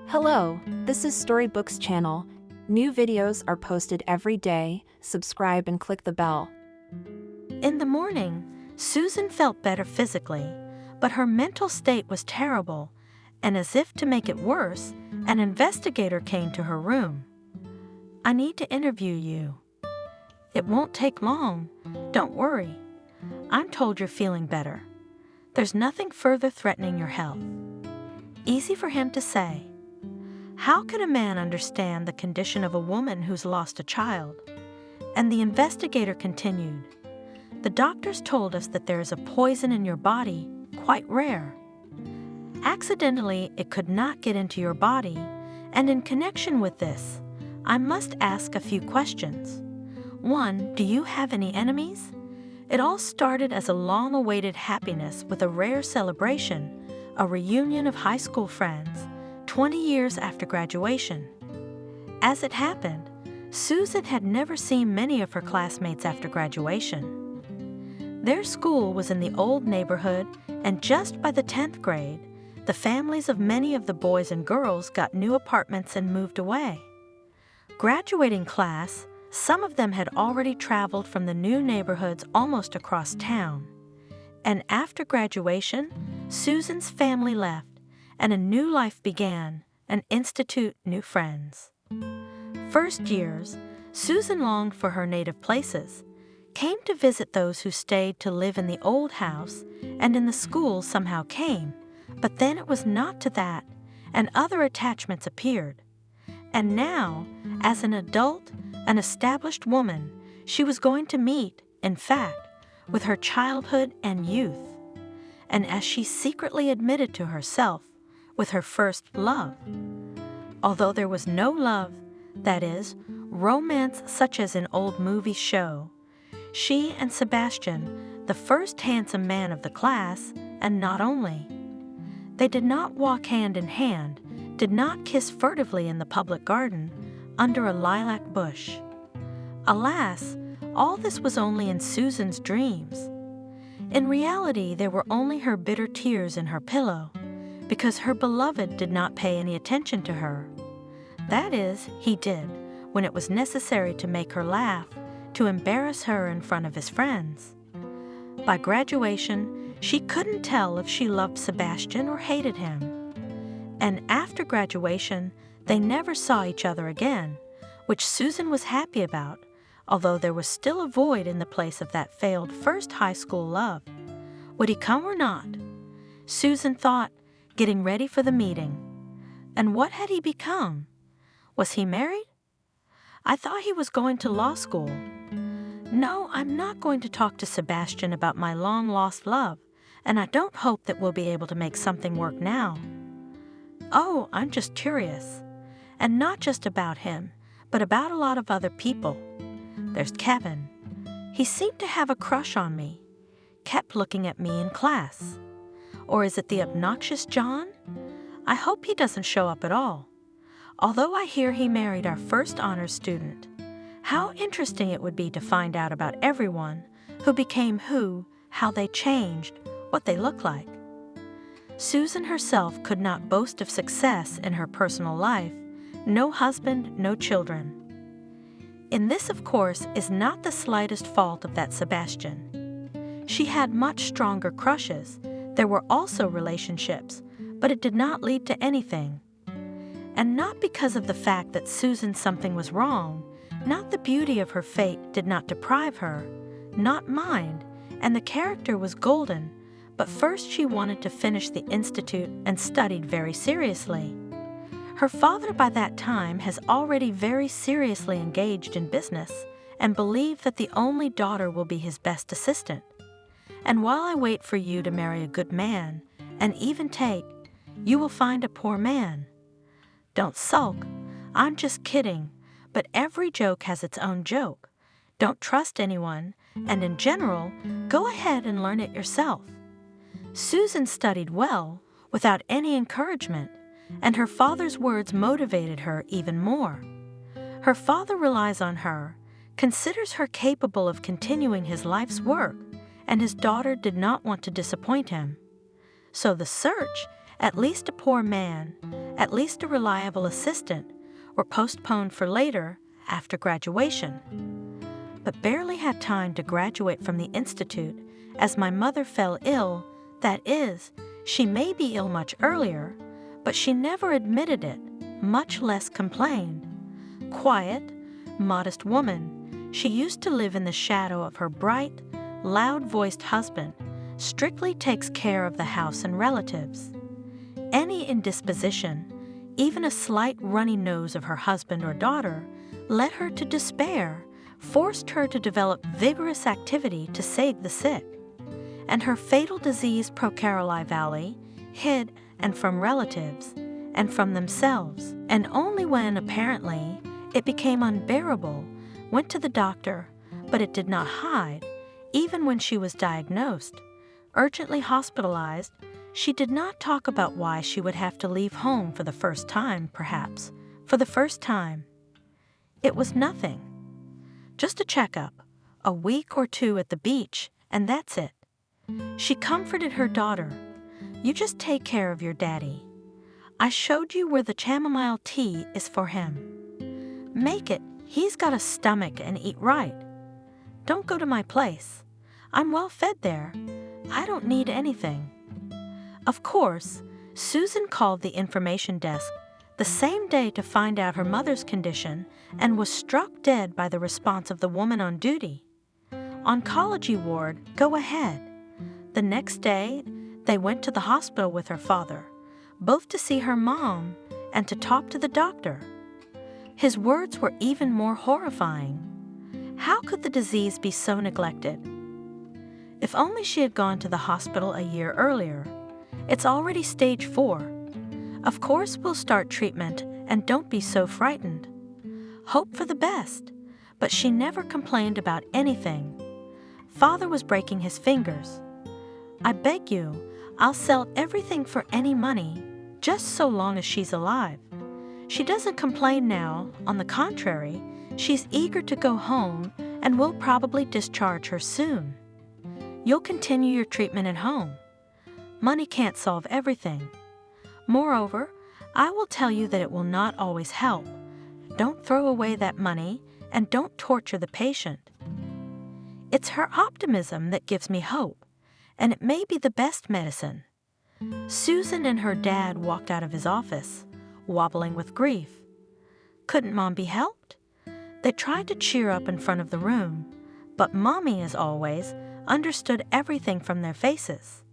Hello, this is Storybooks channel. New videos are posted every day. Subscribe and click the bell. In the morning, Susan felt better physically, but her mental state was terrible, and as if to make it worse, an investigator came to her room. "I need to interview you." "It won't take long. Don't worry. I'm told you're feeling better. There's nothing further threatening your health." Easy for him to say. How could a man understand the condition of a woman who's lost a child? And the investigator continued, "The doctors told us that there is a poison in your body, quite rare. Accidentally, it could not get into your body, and in connection with this, I must ask a few questions. 1, do you have any enemies?" It all started as a long-awaited happiness with a rare celebration, a reunion of high school friends, 20 years after graduation. As it happened, Susan had never seen many of her classmates after graduation. Their school was in the old neighborhood, and just by the 10th grade, the families of many of the boys and girls got new apartments and moved away. Graduating class, some of them had already traveled from the new neighborhoods almost across town. And after graduation, Susan's family left, and a new life began, and institute new friends. First years, Susan longed for her native places, came to visit those who stayed to live in the old house, and in the school somehow came, but then it was not to that, and other attachments appeared. And now, as an adult, an established woman, she was going to meet, in fact, with her childhood and youth, and as she secretly admitted to herself, with her first love. Although there was no love, that is, romance such as in old movies show, she and Sebastian, the first handsome man of the class, and not only. They did not walk hand in hand, did not kiss furtively in the public garden, under a lilac bush. Alas, all this was only in Susan's dreams. In reality, there were only her bitter tears in her pillow, because her beloved did not pay any attention to her. That is, he did, when it was necessary to make her laugh, to embarrass her in front of his friends. By graduation, she couldn't tell if she loved Sebastian or hated him. And after graduation, they never saw each other again, which Susan was happy about, although there was still a void in the place of that failed first high school love. Would he come or not? Susan thought, getting ready for the meeting. And what had he become? Was he married? "I thought he was going to law school." "No, I'm not going to talk to Sebastian about my long-lost love, and I don't hope that we'll be able to make something work now." "Oh, I'm just curious. And not just about him, but about a lot of other people. There's Kevin. He seemed to have a crush on me. Kept looking at me in class. Or is it the obnoxious John? I hope he doesn't show up at all. Although I hear he married our first honors student. How interesting it would be to find out about everyone, who became who, how they changed, what they look like." Susan herself could not boast of success in her personal life, no husband, no children. In this, of course, is not the slightest fault of that Sebastian. She had much stronger crushes. There were also relationships, but it did not lead to anything. And not because of the fact that Susan something was wrong, not the beauty of her fate did not deprive her, not mind, and the character was golden, but first she wanted to finish the institute and studied very seriously. Her father by that time has already very seriously engaged in business and believed that the only daughter will be his best assistant. And while I wait for you to marry a good man, and even take, you will find a poor man. Don't sulk. I'm just kidding, but every joke has its own joke. Don't trust anyone, and in general, go ahead and learn it yourself. Susan studied well, without any encouragement, and her father's words motivated her even more. Her father relies on her, considers her capable of continuing his life's work, and his daughter did not want to disappoint him. So the search, at least a poor man, at least a reliable assistant, were postponed for later, after graduation. But barely had time to graduate from the institute as my mother fell ill. That is, she may be ill much earlier, but she never admitted it, much less complained. Quiet, modest woman, she used to live in the shadow of her bright, loud-voiced husband, strictly takes care of the house and relatives. Any indisposition, even a slight runny nose of her husband or daughter, led her to despair, forced her to develop vigorous activity to save the sick. And her fatal disease, Procaroli Valley, hid and from relatives and from themselves, and only when, apparently, it became unbearable, went to the doctor, but it did not hide. Even when she was diagnosed, urgently hospitalized, she did not talk about why she would have to leave home for the first time, perhaps, for the first time. It was nothing. Just a checkup, a week or two at the beach, and that's it. She comforted her daughter. You just take care of your daddy. I showed you where the chamomile tea is for him. Make it. He's got a stomach and eat right. Don't go to my place. I'm well fed there. I don't need anything. Of course, Susan called the information desk the same day to find out her mother's condition and was struck dead by the response of the woman on duty. Oncology ward, go ahead. The next day, they went to the hospital with her father, both to see her mom and to talk to the doctor. His words were even more horrifying. How could the disease be so neglected? If only she had gone to the hospital a year earlier. It's already stage 4. Of course we'll start treatment, and don't be so frightened. Hope for the best, but she never complained about anything. Father was breaking his fingers. I beg you, I'll sell everything for any money, just so long as she's alive. She doesn't complain now. On the contrary, she's eager to go home, and we'll probably discharge her soon. You'll continue your treatment at home. Money can't solve everything. Moreover, I will tell you that it will not always help. Don't throw away that money, and don't torture the patient. It's her optimism that gives me hope, and it may be the best medicine. Susan and her dad walked out of his office, wobbling with grief. Couldn't Mom be helped? They tried to cheer up in front of the room, but Mommy, as always, understood everything from their faces.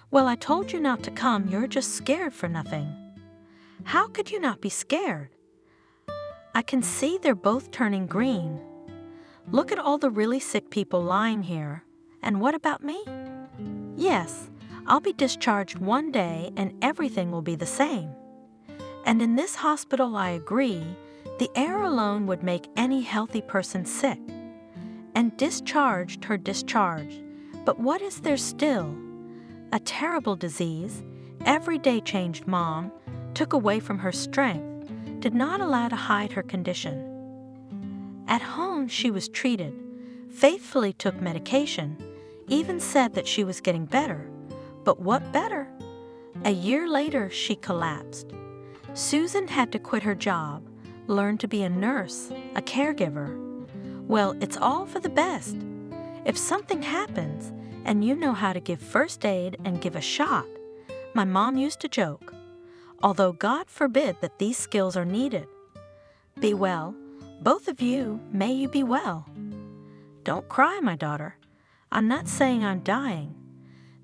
Well, I told you not to come. You're just scared for nothing. How could you not be scared? I can see they're both turning green. Look at all the really sick people lying here. And what about me? Yes, I'll be discharged one day and everything will be the same. And in this hospital, I agree, the air alone would make any healthy person sick. And discharged her discharged. But what is there still? A terrible disease, every day changed Mom, took away from her strength, did not allow to hide her condition. At home she was treated, faithfully took medication, even said that she was getting better. But what better? A year later she collapsed. Susan had to quit her job, learn to be a nurse, a caregiver. Well, it's all for the best. If something happens, and you know how to give first aid and give a shot, my mom used to joke, although God forbid that these skills are needed. Be well, both of you, may you be well. Don't cry, my daughter. I'm not saying I'm dying.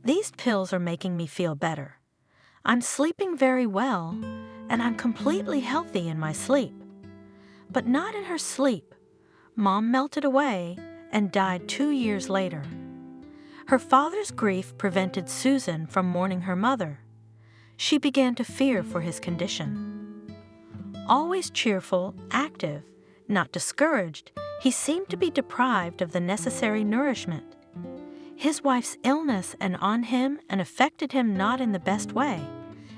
These pills are making me feel better. I'm sleeping very well, and I'm completely healthy in my sleep. But not in her sleep. Mom melted away and died 2 years later. Her father's grief prevented Susan from mourning her mother. She began to fear for his condition. Always cheerful, active, not discouraged, he seemed to be deprived of the necessary nourishment. His wife's illness and on him and affected him not in the best way,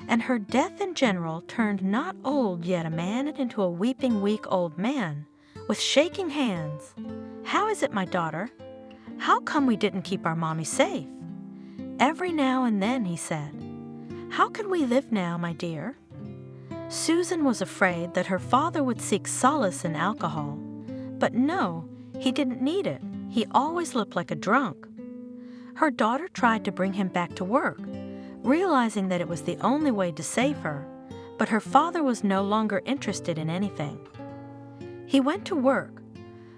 and her death in general turned not old yet a man into a weeping, weak old man, with shaking hands. How is it, my daughter? How come we didn't keep our mommy safe? Every now and then, he said. How can we live now, my dear?" Susan was afraid that her father would seek solace in alcohol. But no, he didn't need it. He always looked like a drunk. Her daughter tried to bring him back to work, realizing that it was the only way to save her, but her father was no longer interested in anything. He went to work,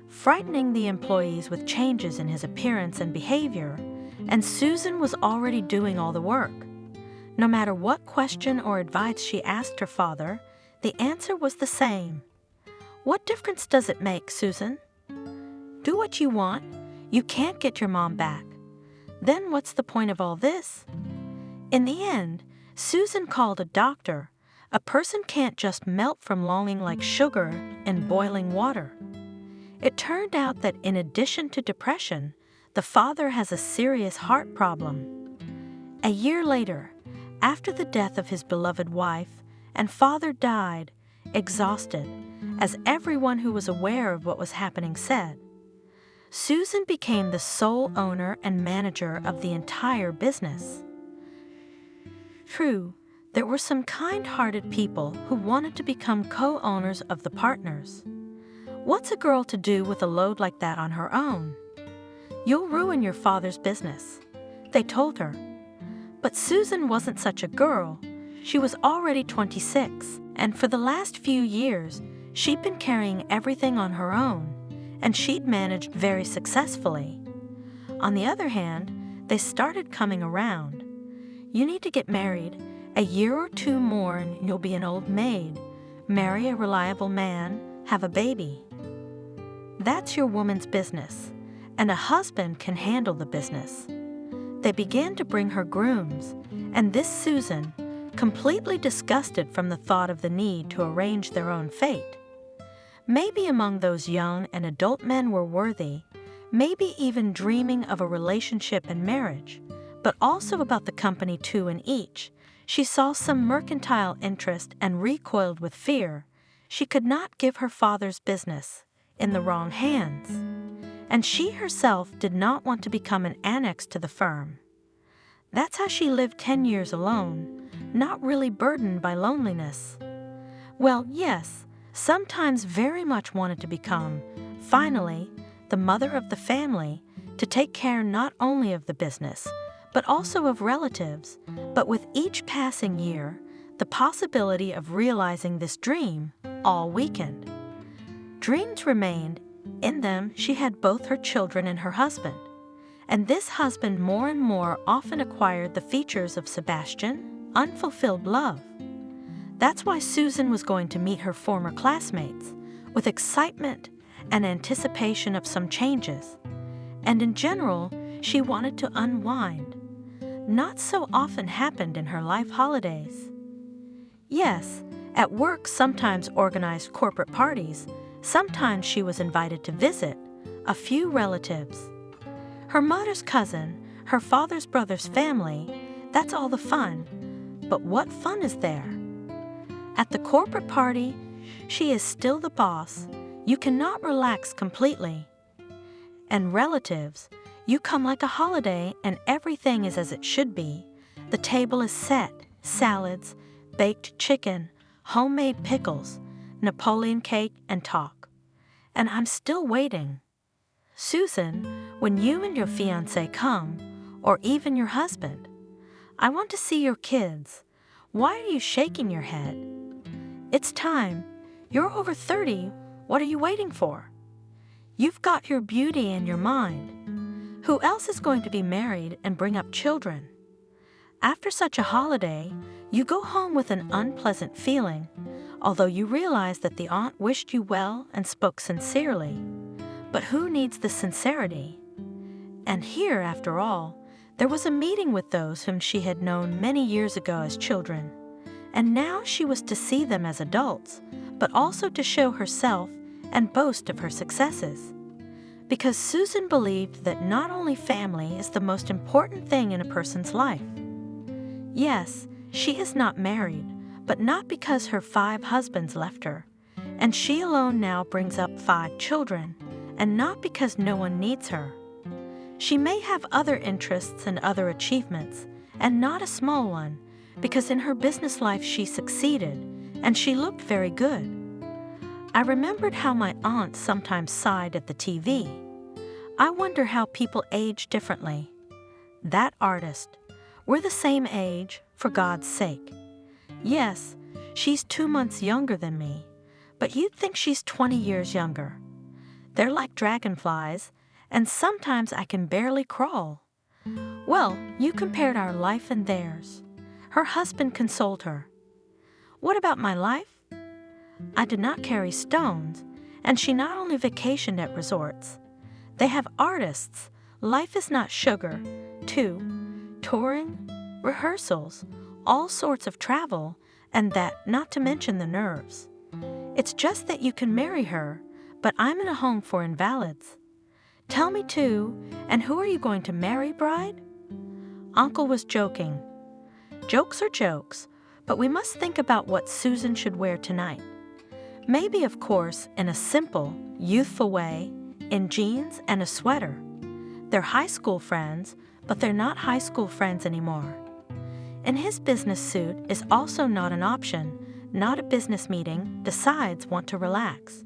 frightening the employees with changes in his appearance and behavior, and Susan was already doing all the work. No matter what question or advice she asked her father, the answer was the same. "What difference does it make, Susan? Do what you want. You can't get your mom back. Then what's the point of all this?" In the end, Susan called a doctor. A person can't just melt from longing like sugar in boiling water. It turned out that in addition to depression, the father has a serious heart problem. A year later, after the death of his beloved wife, and father died, exhausted, as everyone who was aware of what was happening said, Susan became the sole owner and manager of the entire business. True, there were some kind-hearted people who wanted to become co-owners of the partners. What's a girl to do with a load like that on her own? "You'll ruin your father's business," they told her. But Susan wasn't such a girl. She was already 26, and for the last few years, she'd been carrying everything on her own, and she'd managed very successfully. On the other hand, they started coming around. "You need to get married. A year or two more and you'll be an old maid. Marry a reliable man, have a baby. That's your woman's business, and a husband can handle the business." They began to bring her grooms, and this Susan, completely disgusted from the thought of the need to arrange their own fate. Maybe among those young and adult men were worthy, maybe even dreaming of a relationship and marriage, but also about the company too in each. She saw some mercantile interest and recoiled with fear. She could not give her father's business in the wrong hands, and she herself did not want to become an annex to the firm. That's how she lived 10 years alone, not really burdened by loneliness. Well, yes, sometimes very much wanted to become, finally, the mother of the family, to take care not only of the business, but also of relatives. But with each passing year, the possibility of realizing this dream all weakened. Dreams remained. In them, she had both her children and her husband. And this husband more and more often acquired the features of Sebastian, unfulfilled love. That's why Susan was going to meet her former classmates, with excitement and anticipation of some changes. And in general, she wanted to unwind. Not so often happened in her life holidays. Yes, at work sometimes organized corporate parties. Sometimes she was invited to visit a few relatives. Her mother's cousin, her father's brother's family, that's all the fun. But what fun is there? At the corporate party, she is still the boss. You cannot relax completely. And relatives, you come like a holiday and everything is as it should be. The table is set, salads, baked chicken, homemade pickles, Napoleon cake, and talk. And I'm still waiting. Susan, when you and your fiancé come, or even your husband, I want to see your kids. Why are you shaking your head? It's time. You're over 30. What are you waiting for? You've got your beauty and your mind. Who else is going to be married and bring up children? After such a holiday, you go home with an unpleasant feeling, although you realize that the aunt wished you well and spoke sincerely. But who needs the sincerity? And here, after all, there was a meeting with those whom she had known many years ago as children, and now she was to see them as adults, but also to show herself and boast of her successes. Because Susan believed that not only family is the most important thing in a person's life. Yes, she is not married, but not because her 5 husbands left her, and she alone now brings up 5 children, and not because no one needs her. She may have other interests and other achievements, and not a small one, because in her business life she succeeded, and she looked very good. I remembered how my aunt sometimes sighed at the TV. I wonder how people age differently. That artist. We're the same age, for God's sake. Yes, she's 2 months younger than me, but you'd think she's 20 years younger. They're like dragonflies, and sometimes I can barely crawl. Well, you compared our life and theirs. Her husband consoled her. What about my life? I did not carry stones, and she not only vacationed at resorts. They have artists. Life is not sugar, too. Touring, rehearsals, all sorts of travel, and that not to mention the nerves. It's just that you can marry her, but I'm in a home for invalids. Tell me too, and who are you going to marry, bride? Uncle was joking. Jokes are jokes, but we must think about what Susan should wear tonight. Maybe, of course, in a simple, youthful way, in jeans and a sweater. They're high school friends, but they're not high school friends anymore. And his business suit is also not an option, not a business meeting, besides want to relax.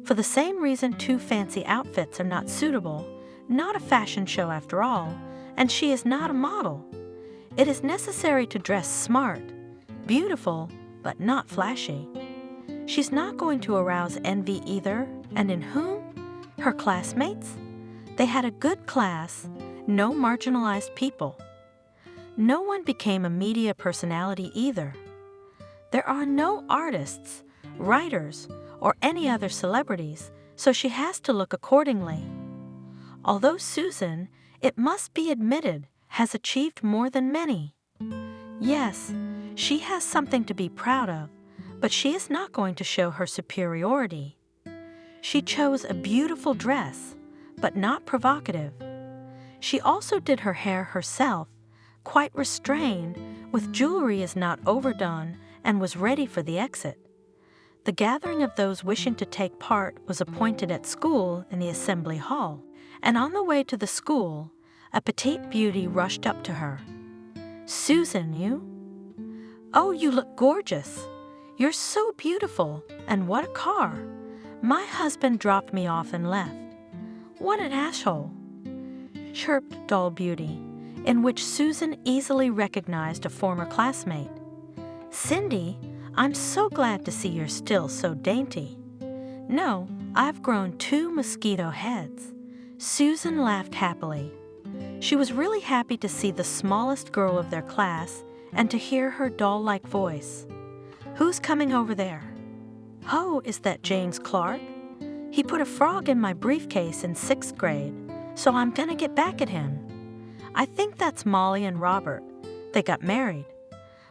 For the same reason 2 fancy outfits are not suitable, not a fashion show after all, and she is not a model. It is necessary to dress smart, beautiful, but not flashy. She's not going to arouse envy either, and in whom? Her classmates? They had a good class, no marginalized people. No one became a media personality either. There are no artists, writers, or any other celebrities, so she has to look accordingly. Although Susan, it must be admitted, has achieved more than many. Yes, she has something to be proud of, but she is not going to show her superiority. She chose a beautiful dress, but not provocative. She also did her hair herself, quite restrained, with jewelry is not overdone, and was ready for the exit. The gathering of those wishing to take part was appointed at school in the assembly hall, and on the way to the school, a petite beauty rushed up to her. Susan, you? Oh, you look gorgeous. You're so beautiful, and what a car. My husband dropped me off and left. What an asshole, chirped Doll Beauty, in which Susan easily recognized a former classmate. Cindy, I'm so glad to see you're still so dainty. No, I've grown 2 mosquito heads. Susan laughed happily. She was really happy to see the smallest girl of their class and to hear her doll-like voice. Who's coming over there? Oh, is that James Clark? He put a frog in my briefcase in 6th grade, so I'm gonna get back at him. I think that's Molly and Robert. They got married.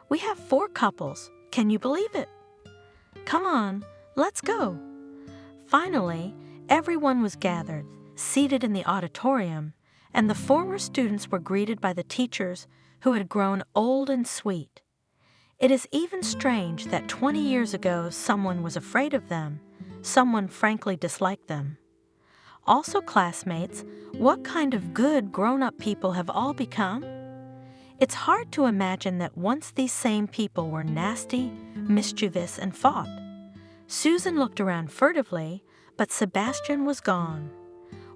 We have 4 couples. Can you believe it? Come on, let's go. Finally, everyone was gathered, seated in the auditorium, and the former students were greeted by the teachers who had grown old and sweet. It is even strange that 20 years ago someone was afraid of them, someone frankly disliked them. Also, classmates, what kind of good grown-up people have all become? It's hard to imagine that once these same people were nasty, mischievous, and fought. Susan looked around furtively, but Sebastian was gone.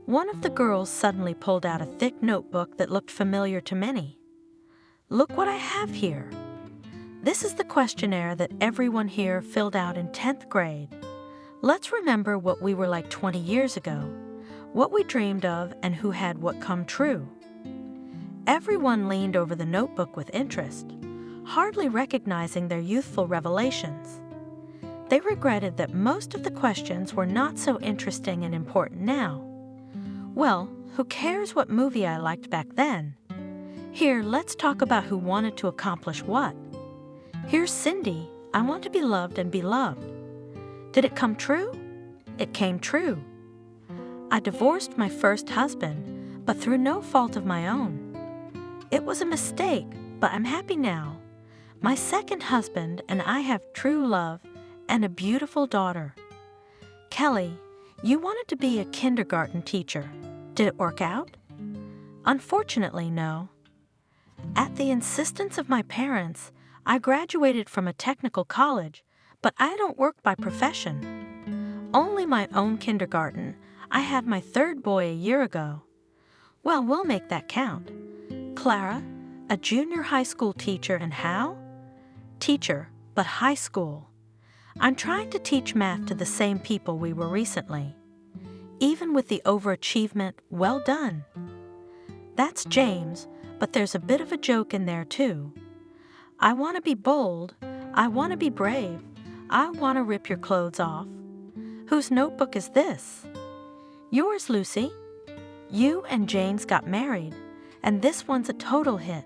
One of the girls suddenly pulled out a thick notebook that looked familiar to many. Look what I have here. This is the questionnaire that everyone here filled out in 10th grade. Let's remember what we were like 20 years ago, what we dreamed of, and who had what come true. Everyone leaned over the notebook with interest, hardly recognizing their youthful revelations. They regretted that most of the questions were not so interesting and important now. Well, who cares what movie I liked back then? Here, let's talk about who wanted to accomplish what. Here's Cindy. I want to be loved and be loved. Did it come true? It came true. I divorced my first husband, but through no fault of my own. It was a mistake, but I'm happy now. My second husband and I have true love and a beautiful daughter. Kelly, you wanted to be a kindergarten teacher. Did it work out? Unfortunately, no. At the insistence of my parents, I graduated from a technical college, but I don't work by profession. Only my own kindergarten. I had my third boy a year ago. Well, we'll make that count. Clara, a junior high school teacher, and how? Teacher, but high school. I'm trying to teach math to the same people we were recently. Even with the overachievement, well done. That's James, but there's a bit of a joke in there too. I want to be bold. I want to be brave. I want to rip your clothes off. Whose notebook is this? Yours, Lucy. You and James got married, and this one's a total hit.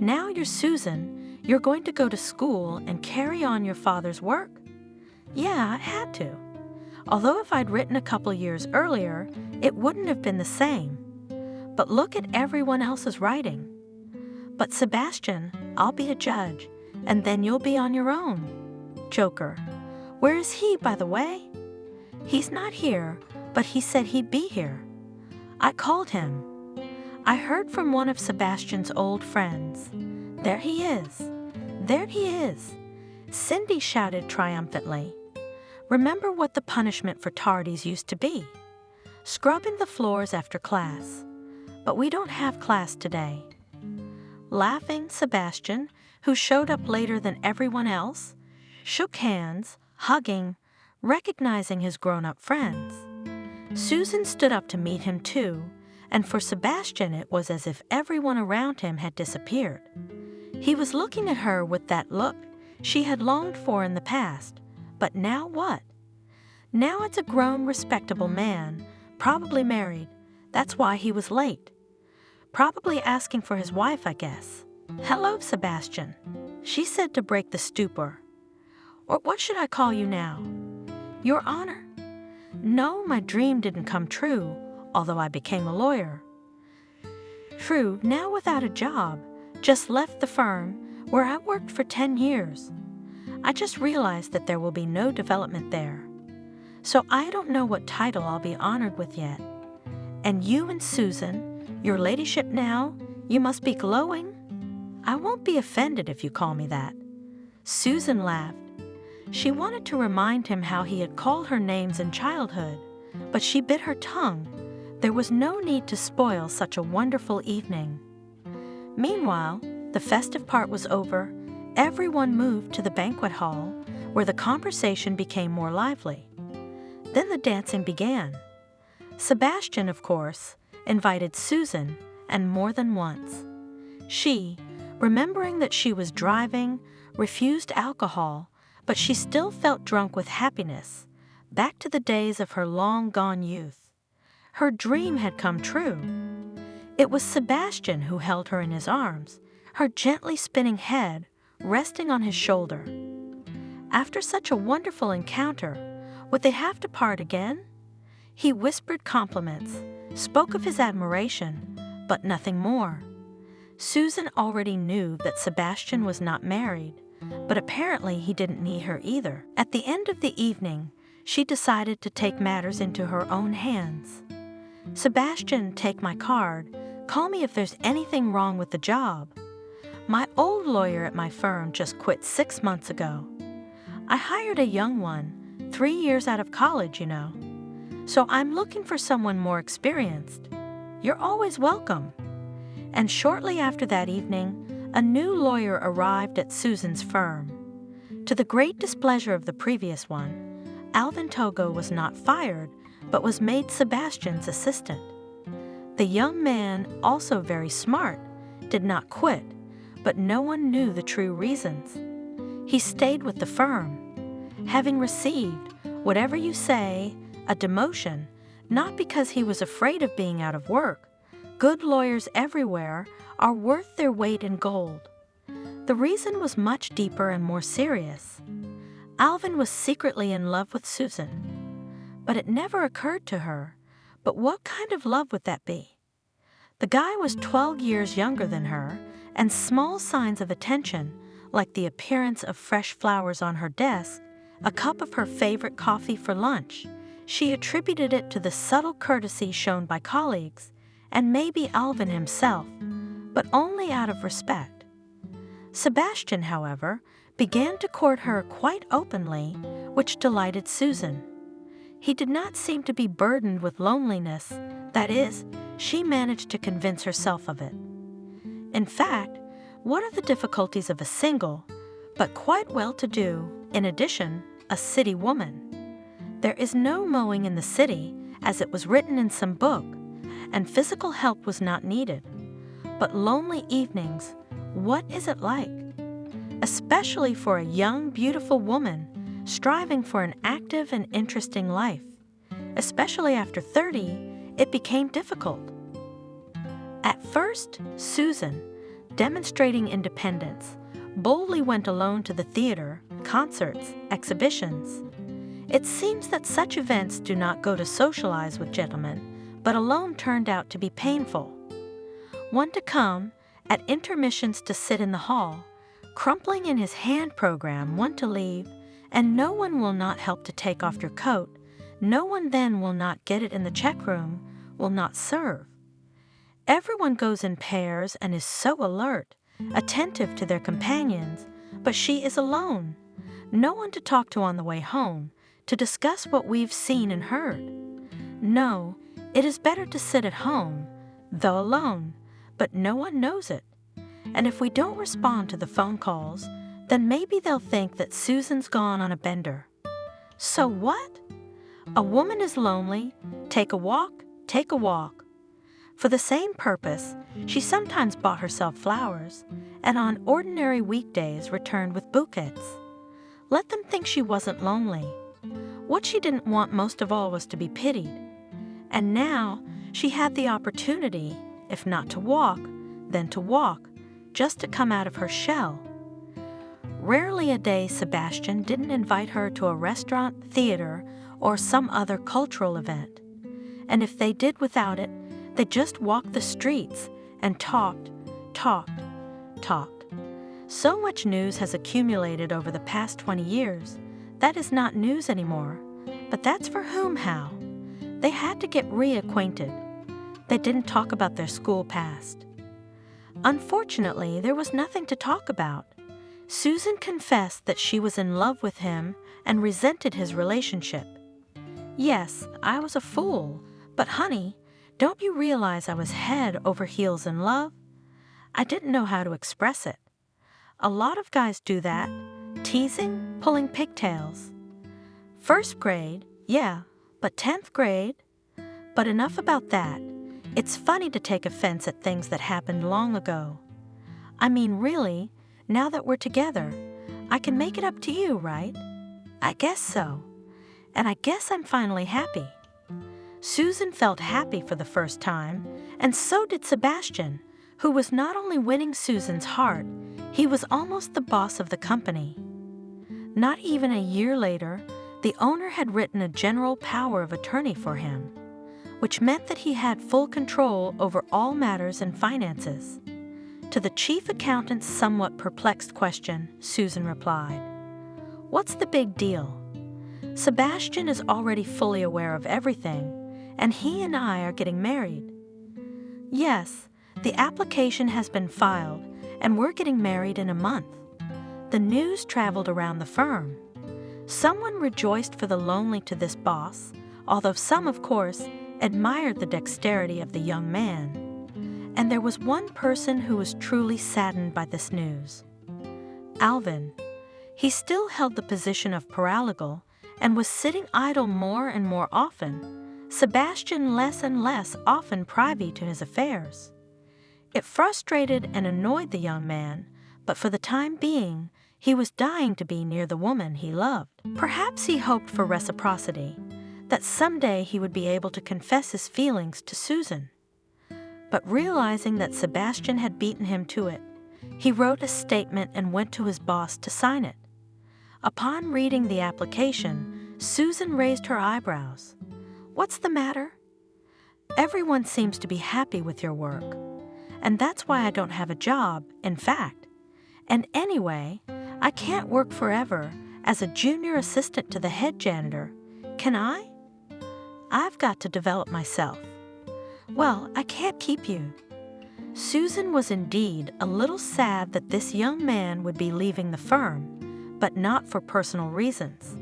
Now you're Susan. You're going to go to school and carry on your father's work. Yeah, I had to. Although if I'd written a couple years earlier, it wouldn't have been the same. But look at everyone else's writing. But Sebastian, I'll be a judge, and then you'll be on your own. Joker. Where is he, by the way? He's not here, but he said he'd be here. I called him. I heard from one of Sebastian's old friends. There he is. There he is. Cindy shouted triumphantly. Remember what the punishment for tardies used to be? Scrubbing the floors after class. But we don't have class today. Laughing, Sebastian, who showed up later than everyone else, shook hands, hugging, recognizing his grown-up friends. Susan stood up to meet him too, and for Sebastian it was as if everyone around him had disappeared. He was looking at her with that look she had longed for in the past, but now what? Now it's a grown, respectable man, probably married. That's why he was late. Probably asking for his wife, I guess. Hello, Sebastian, she said to break the stupor. Or what should I call you now? Your Honor. No, my dream didn't come true, although I became a lawyer. True, now without a job, just left the firm where I worked for 10 years. I just realized that there will be no development there. So I don't know what title I'll be honored with yet. And you and Susan, your ladyship now, you must be glowing. I won't be offended if you call me that. Susan laughed. She wanted to remind him how he had called her names in childhood, but she bit her tongue. There was no need to spoil such a wonderful evening. Meanwhile, the festive part was over. Everyone moved to the banquet hall, where the conversation became more lively. Then the dancing began. Sebastian, of course, invited Susan, and more than once. She, remembering that she was driving, refused alcohol, but she still felt drunk with happiness, back to the days of her long-gone youth. Her dream had come true. It was Sebastian who held her in his arms, her gently spinning head resting on his shoulder. After such a wonderful encounter, would they have to part again? He whispered compliments, spoke of his admiration, but nothing more. Susan already knew that Sebastian was not married, but apparently he didn't need her either. At the end of the evening, she decided to take matters into her own hands. Sebastian, take my card. Call me if there's anything wrong with the job. My old lawyer at my firm just quit 6 months ago. I hired a young one, 3 years out of college, you know. So I'm looking for someone more experienced. You're always welcome. And shortly after that evening, a new lawyer arrived at Susan's firm. To the great displeasure of the previous one, Alvin Togo was not fired, but was made Sebastian's assistant. The young man, also very smart, did not quit, but no one knew the true reasons. He stayed with the firm, having received, whatever you say, a demotion, not because he was afraid of being out of work. Good lawyers everywhere are worth their weight in gold. The reason was much deeper and more serious. Alvin was secretly in love with Susan, but it never occurred to her. But what kind of love would that be? The guy was 12 years younger than her, and small signs of attention, like the appearance of fresh flowers on her desk, a cup of her favorite coffee for lunch, she attributed it to the subtle courtesy shown by colleagues, and maybe Alvin himself, but only out of respect. Sebastian, however, began to court her quite openly, which delighted Susan. He did not seem to be burdened with loneliness. That is, she managed to convince herself of it. In fact, what are the difficulties of a single, but quite well-to-do, in addition, a city woman? There is no mowing in the city, as it was written in some book, and physical help was not needed. But lonely evenings, what is it like? Especially for a young, beautiful woman striving for an active and interesting life. Especially after 30, it became difficult. At first, Susan, demonstrating independence, boldly went alone to the theater, concerts, exhibitions. It seems that such events do not go to socialize with gentlemen, but alone turned out to be painful. One to come, at intermissions to sit in the hall, crumpling in his hand program, one to leave, and no one will not help to take off your coat, no one then will not get it in the check room, will not serve. Everyone goes in pairs and is so alert, attentive to their companions, but she is alone. No one to talk to on the way home, to discuss what we've seen and heard. No, it is better to sit at home, though alone, but no one knows it. And if we don't respond to the phone calls, then maybe they'll think that Susan's gone on a bender. So what? A woman is lonely. Take a walk, take a walk. For the same purpose, she sometimes bought herself flowers, and on ordinary weekdays returned with bouquets. Let them think she wasn't lonely. What she didn't want most of all was to be pitied. And now she had the opportunity, if not to walk, then to walk, just to come out of her shell. Rarely a day Sebastian didn't invite her to a restaurant, theater, or some other cultural event. And if they did without it, they just walked the streets and talked. So much news has accumulated over the past 20 years. That is not news anymore. But that's for whom, how? They had to get reacquainted. They didn't talk about their school past. Unfortunately, there was nothing to talk about. Susan confessed that she was in love with him and resented his relationship. Yes, I was a fool, but honey, don't you realize I was head over heels in love? I didn't know how to express it. A lot of guys do that, teasing, pulling pigtails. First grade, yeah, but 10th grade? But enough about that. It's funny to take offense at things that happened long ago. I mean, really, now that we're together, I can make it up to you, right? I guess so. And I guess I'm finally happy. Susan felt happy for the first time, and so did Sebastian, who was not only winning Susan's heart, he was almost the boss of the company. Not even a year later, the owner had written a general power of attorney for him, which meant that he had full control over all matters and finances. To the chief accountant's somewhat perplexed question, Susan replied, "What's the big deal? Sebastian is already fully aware of everything, and he and I are getting married." "Yes, the application has been filed, and we're getting married in a month." The news traveled around the firm. Someone rejoiced for the lonely to this boss, although some, of course, admired the dexterity of the young man. And there was one person who was truly saddened by this news. Alvin. He still held the position of paralegal and was sitting idle more and more often, Sebastian less and less often privy to his affairs. It frustrated and annoyed the young man, but for the time being, he was dying to be near the woman he loved. Perhaps he hoped for reciprocity, that someday he would be able to confess his feelings to Susan. But realizing that Sebastian had beaten him to it, he wrote a statement and went to his boss to sign it. Upon reading the application, Susan raised her eyebrows. "What's the matter?" "Everyone seems to be happy with your work. And that's why I don't have a job, in fact. And anyway, I can't work forever as a junior assistant to the head janitor. Can I? I've got to develop myself." "Well, I can't keep you." Susan was indeed a little sad that this young man would be leaving the firm, but not for personal reasons.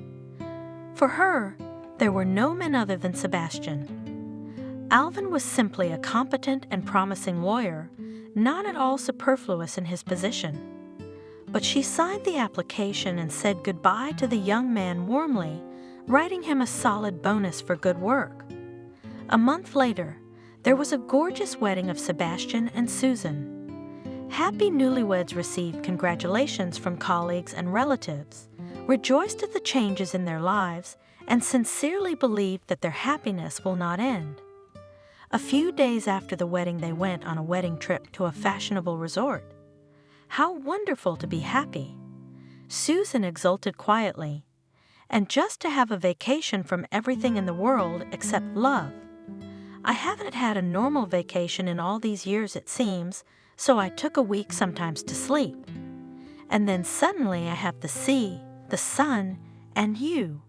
For her, there were no men other than Sebastian. Alvin was simply a competent and promising lawyer, not at all superfluous in his position. But she signed the application and said goodbye to the young man warmly, writing him a solid bonus for good work. A month later, there was a gorgeous wedding of Sebastian and Susan. Happy newlyweds received congratulations from colleagues and relatives, rejoiced at the changes in their lives, and sincerely believed that their happiness will not end. A few days after the wedding, they went on a wedding trip to a fashionable resort. How wonderful to be happy! Susan exulted quietly. And just to have a vacation from everything in the world except love. I haven't had a normal vacation in all these years, it seems, so I took a week sometimes to sleep. And then suddenly I have the sea, the sun, and you.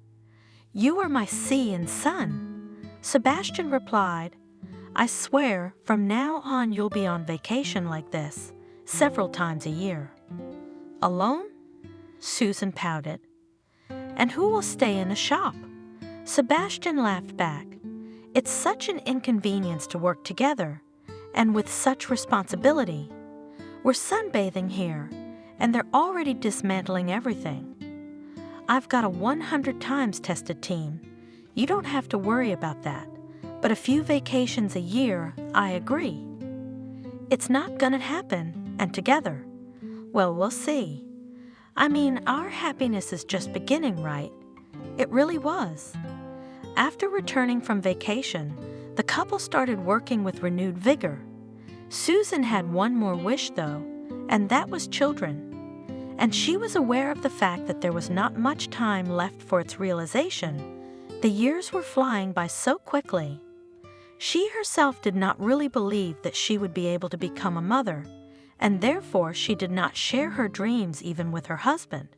You are my sea and sun. Sebastian replied, I swear from now on you'll be on vacation like this, several times a year. Alone? Susan pouted. And who will stay in the shop? Sebastian laughed back. It's such an inconvenience to work together, and with such responsibility. We're sunbathing here, and they're already dismantling everything. I've got a 100 times tested team. You don't have to worry about that, but a few vacations a year, I agree. It's not gonna happen, and together. Well, we'll see. I mean, our happiness is just beginning, right? It really was. After returning from vacation, the couple started working with renewed vigor. Susan had one more wish, though, and that was children. And she was aware of the fact that there was not much time left for its realization. The years were flying by so quickly. She herself did not really believe that she would be able to become a mother, and therefore she did not share her dreams even with her husband.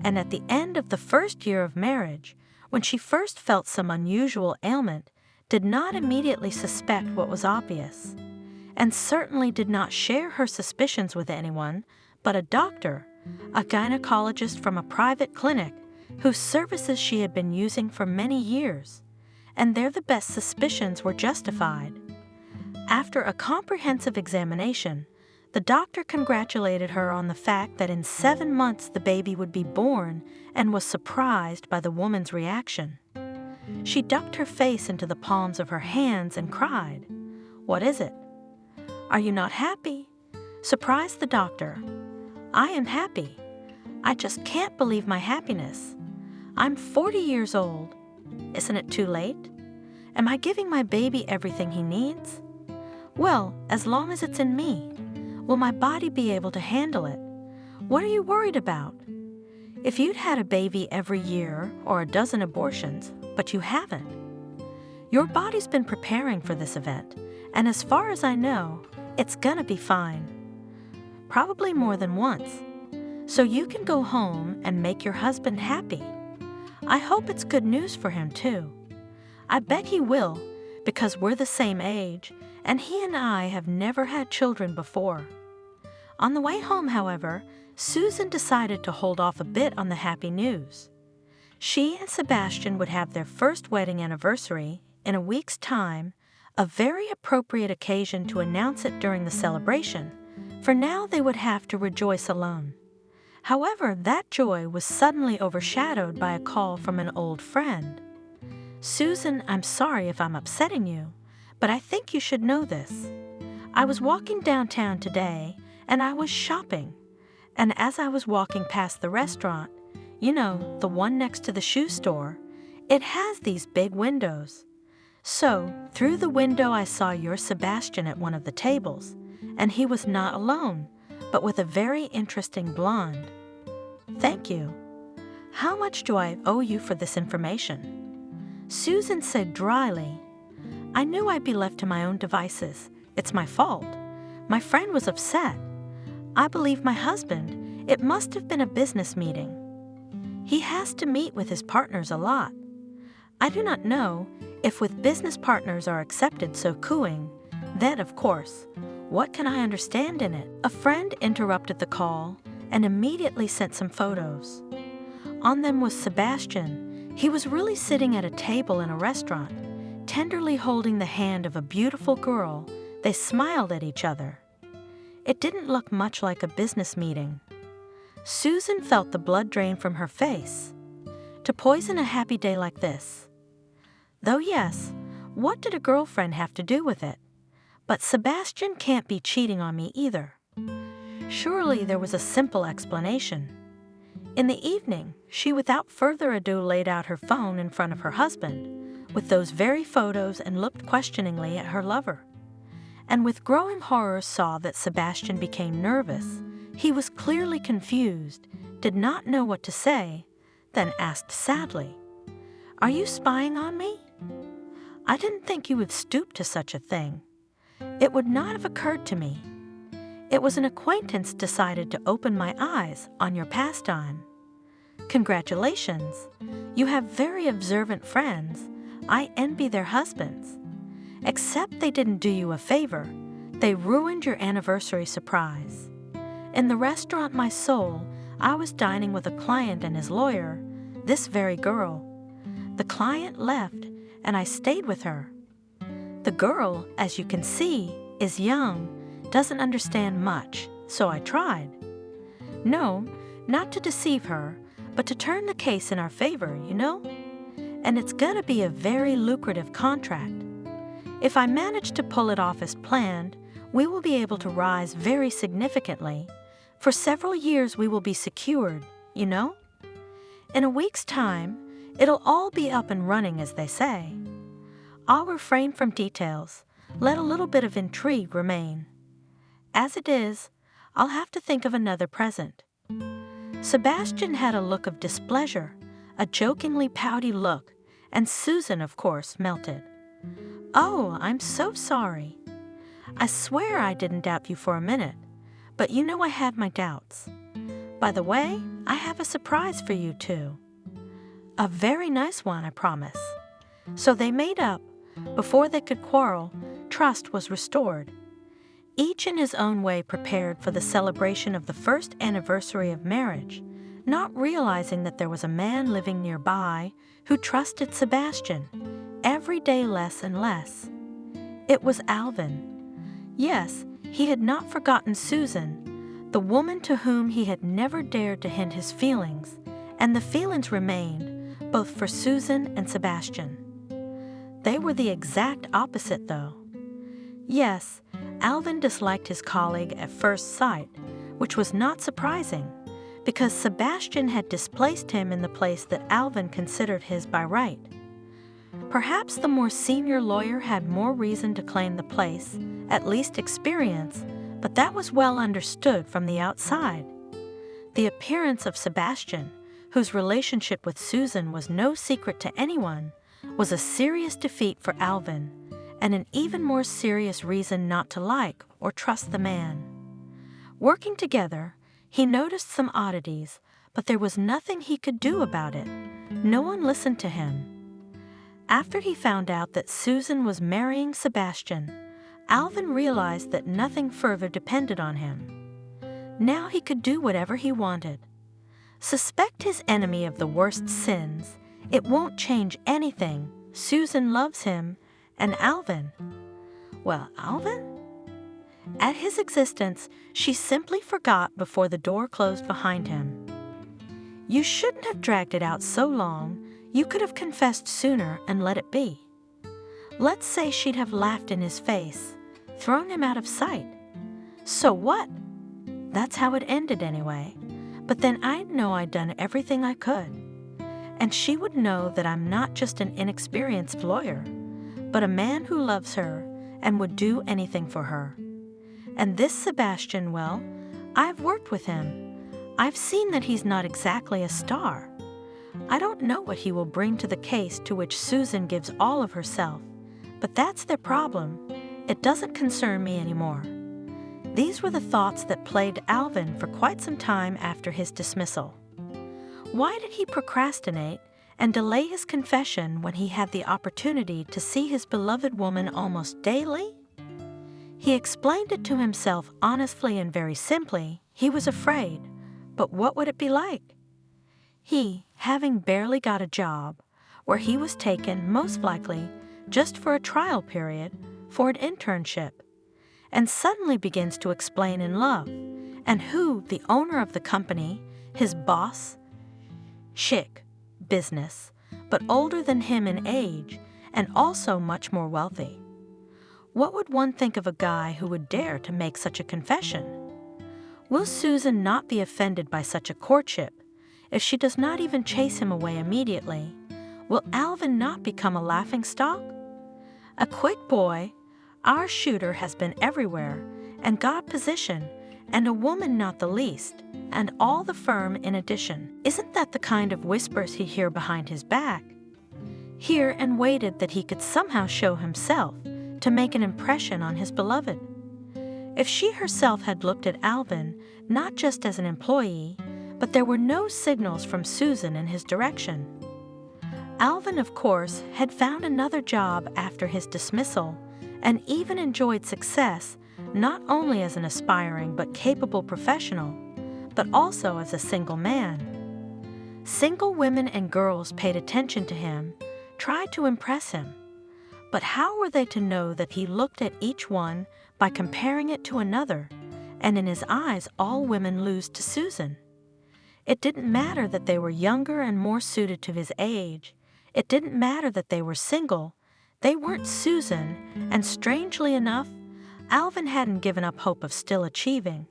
And at the end of the first year of marriage, when she first felt some unusual ailment, did not immediately suspect what was obvious, and certainly did not share her suspicions with anyone but a doctor, a gynecologist from a private clinic whose services she had been using for many years, and there the best suspicions were justified. After a comprehensive examination, the doctor congratulated her on the fact that in 7 months the baby would be born and was surprised by the woman's reaction. She ducked her face into the palms of her hands and cried, "What is it?" "Are you not happy?" surprised the doctor. "I am happy. I just can't believe my happiness. I'm 40 years old. Isn't it too late? Am I giving my baby everything he needs? Well, as long as it's in me. Will my body be able to handle it? What are you worried about? If you'd had a baby every year or a dozen abortions, but you haven't. Your body's been preparing for this event, and as far as I know, it's gonna be fine. Probably more than once. So you can go home and make your husband happy. I hope it's good news for him, too. I bet he will, because we're the same age, and he and I have never had children before." On the way home, however, Susan decided to hold off a bit on the happy news. She and Sebastian would have their first wedding anniversary in a week's time, a very appropriate occasion to announce it during the celebration, for now they would have to rejoice alone. However, that joy was suddenly overshadowed by a call from an old friend. "Susan, I'm sorry if I'm upsetting you, but I think you should know this. I was walking downtown today, and I was shopping. And as I was walking past the restaurant, you know, the one next to the shoe store, it has these big windows. So, through the window I saw your Sebastian at one of the tables, and he was not alone, but with a very interesting blonde. Thank you. How much do I owe you for this information?" Susan said dryly, "I knew I'd be left to my own devices. It's my fault. My friend was upset. I believe my husband. It must have been a business meeting. He has to meet with his partners a lot. I do not know if with business partners are accepted so cooing, then, of course, What can I understand in it? A friend interrupted the call and immediately sent some photos. On them was Sebastian. He was really sitting at a table in a restaurant, tenderly holding the hand of a beautiful girl. They smiled at each other. It didn't look much like a business meeting. Susan felt the blood drain from her face. To poison a happy day like this. Though yes, what did a girlfriend have to do with it? But Sebastian can't be cheating on me either. Surely there was a simple explanation. In the evening, she without further ado laid out her phone in front of her husband, with those very photos, and looked questioningly at her lover. And with growing horror saw that Sebastian became nervous. He was clearly confused, did not know what to say, then asked sadly, "Are you spying on me? I didn't think you would stoop to such a thing. It would not have occurred to me. It was an acquaintance decided to open my eyes on your pastime. Congratulations. You have very observant friends. I envy their husbands. Except they didn't do you a favor. They ruined your anniversary surprise. In the restaurant My Soul, I was dining with a client and his lawyer, this very girl. The client left, and I stayed with her. The girl, as you can see, is young, doesn't understand much, so I tried. No, not to deceive her, but to turn the case in our favor, you know? And it's gonna be a very lucrative contract. If I manage to pull it off as planned, we will be able to rise very significantly. For several years we will be secured, you know? In a week's time, it'll all be up and running, as they say. I'll refrain from details, let a little bit of intrigue remain. As it is, I'll have to think of another present." Sebastian had a look of displeasure, a jokingly pouty look, and Susan, of course, melted. "Oh, I'm so sorry. I swear I didn't doubt you for a minute, but you know I had my doubts. By the way, I have a surprise for you, too. A very nice one, I promise." So they made up. Before they could quarrel, trust was restored. Each in his own way prepared for the celebration of the first anniversary of marriage, not realizing that there was a man living nearby who trusted Sebastian, every day less and less. It was Alvin. Yes, he had not forgotten Susan, the woman to whom he had never dared to hint his feelings, and the feelings remained, both for Susan and Sebastian. They were the exact opposite, though. Yes, Alvin disliked his colleague at first sight, which was not surprising, because Sebastian had displaced him in the place that Alvin considered his by right. Perhaps the more senior lawyer had more reason to claim the place, at least experience, but that was well understood from the outside. The appearance of Sebastian, whose relationship with Susan was no secret to anyone, was a serious defeat for Alvin, and an even more serious reason not to like or trust the man. Working together, he noticed some oddities, but there was nothing he could do about it. No one listened to him. After he found out that Susan was marrying Sebastian, Alvin realized that nothing further depended on him. Now he could do whatever he wanted. Suspect his enemy of the worst sins. It won't change anything. Susan loves him, and Alvin. Well, Alvin? At his existence, she simply forgot before the door closed behind him. You shouldn't have dragged it out so long. You could have confessed sooner and let it be. Let's say she'd have laughed in his face, thrown him out of sight. So what? That's how it ended anyway. But then I'd know I'd done everything I could. And she would know that I'm not just an inexperienced lawyer, but a man who loves her and would do anything for her. And this Sebastian, well, I've worked with him. I've seen that he's not exactly a star. I don't know what he will bring to the case to which Susan gives all of herself, but that's their problem. It doesn't concern me anymore. These were the thoughts that plagued Alvin for quite some time after his dismissal. Why did he procrastinate and delay his confession when he had the opportunity to see his beloved woman almost daily? He explained it to himself honestly and very simply. He was afraid, but what would it be like? He, having barely got a job, where he was taken, most likely, just for a trial period, for an internship, and suddenly begins to explain in love, and who, the owner of the company, his boss, chic, business, but older than him in age, and also much more wealthy. What would one think of a guy who would dare to make such a confession? Will Susan not be offended by such a courtship? If she does not even chase him away immediately, will Alvin not become a laughingstock? A quick boy, our shooter has been everywhere and got a position, and a woman not the least, and all the firm in addition. Isn't that the kind of whispers he heard behind his back? Here and waited that he could somehow show himself to make an impression on his beloved. If she herself had looked at Alvin not just as an employee, but there were no signals from Susan in his direction. Alvin, of course, had found another job after his dismissal and even enjoyed success not only as an aspiring but capable professional, but also as a single man. Single women and girls paid attention to him, tried to impress him. But how were they to know that he looked at each one by comparing it to another, and in his eyes all women lose to Susan? It didn't matter that they were younger and more suited to his age. It didn't matter that they were single. They weren't Susan, and strangely enough, Alvin hadn't given up hope of still achieving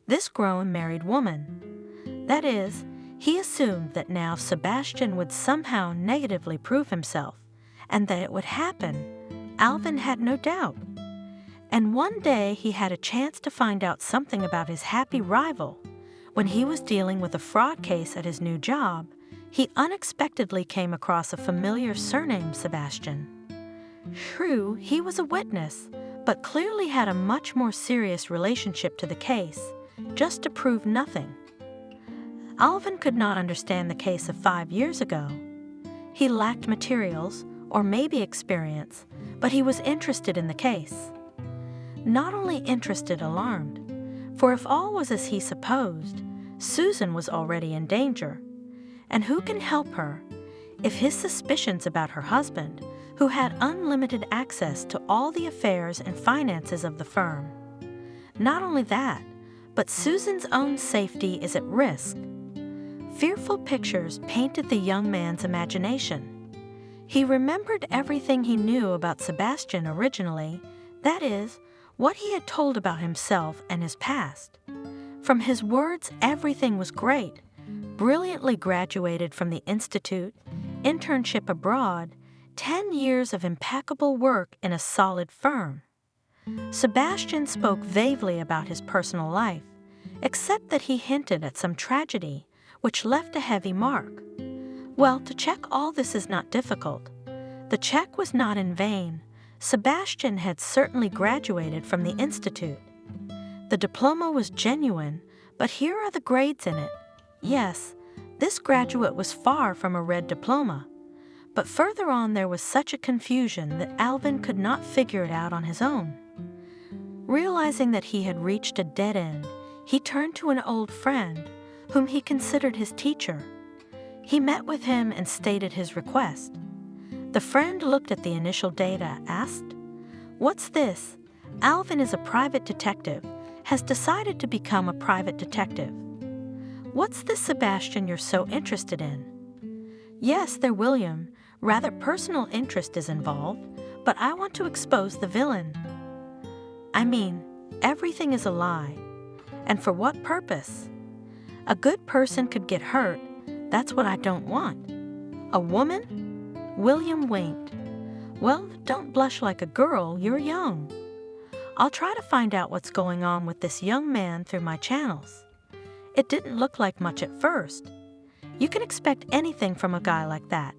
this grown married woman. That is, he assumed that now Sebastian would somehow negatively prove himself, and that it would happen. Alvin had no doubt. And one day he had a chance to find out something about his happy rival. When he was dealing with a fraud case at his new job, he unexpectedly came across a familiar surname, Sebastian. True, he was a witness, but clearly had a much more serious relationship to the case, just to prove nothing. Alvin could not understand the case of 5 years ago. He lacked materials, or maybe experience, but he was interested in the case. Not only interested, alarmed, for if all was as he supposed, Susan was already in danger. And who can help her if his suspicions about her husband, who had unlimited access to all the affairs and finances of the firm? Not only that, but Susan's own safety is at risk. Fearful pictures painted the young man's imagination. He remembered everything he knew about Sebastian originally, that is, what he had told about himself and his past. From his words, everything was great. Brilliantly graduated from the institute, internship abroad, 10 years of impeccable work in a solid firm. Sebastian spoke vaguely about his personal life, except that he hinted at some tragedy, which left a heavy mark. Well, to check all this is not difficult. The check was not in vain. Sebastian had certainly graduated from the institute. The diploma was genuine, but here are the grades in it. Yes, this graduate was far from a red diploma. But further on there was such a confusion that Alvin could not figure it out on his own. Realizing that he had reached a dead end, he turned to an old friend, whom he considered his teacher. He met with him and stated his request. The friend looked at the initial data, asked, "What's this? Alvin is a private detective, has decided to become a private detective. What's this Sebastian you're so interested in?" "Yes, they're William. Rather personal interest is involved, but I want to expose the villain." "I mean, everything is a lie. And for what purpose? A good person could get hurt. That's what I don't want. A woman?" William winked. "Well, don't blush like a girl. You're young. I'll try to find out what's going on with this young man through my channels. It didn't look like much at first. You can expect anything from a guy like that."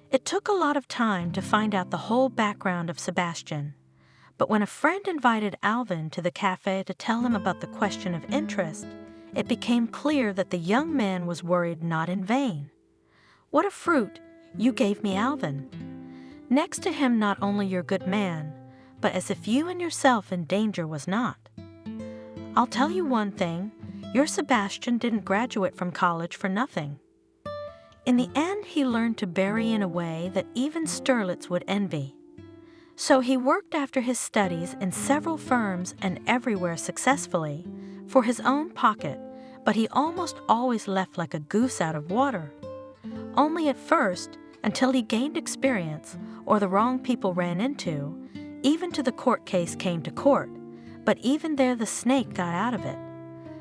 It took a lot of time to find out the whole background of Sebastian, but when a friend invited Alvin to the cafe to tell him about the question of interest, it became clear that the young man was worried not in vain. "What a fruit! You gave me Alvin. Next to him not only your good man, but as if you and yourself in danger was not. I'll tell you one thing, your Sebastian didn't graduate from college for nothing. In the end, he learned to bury in a way that even Sterlitz would envy. So he worked after his studies in several firms and everywhere successfully, for his own pocket, but he almost always left like a goose out of water. Only at first, until he gained experience, or the wrong people ran into, even to the court case came to court, but even there the snake got out of it.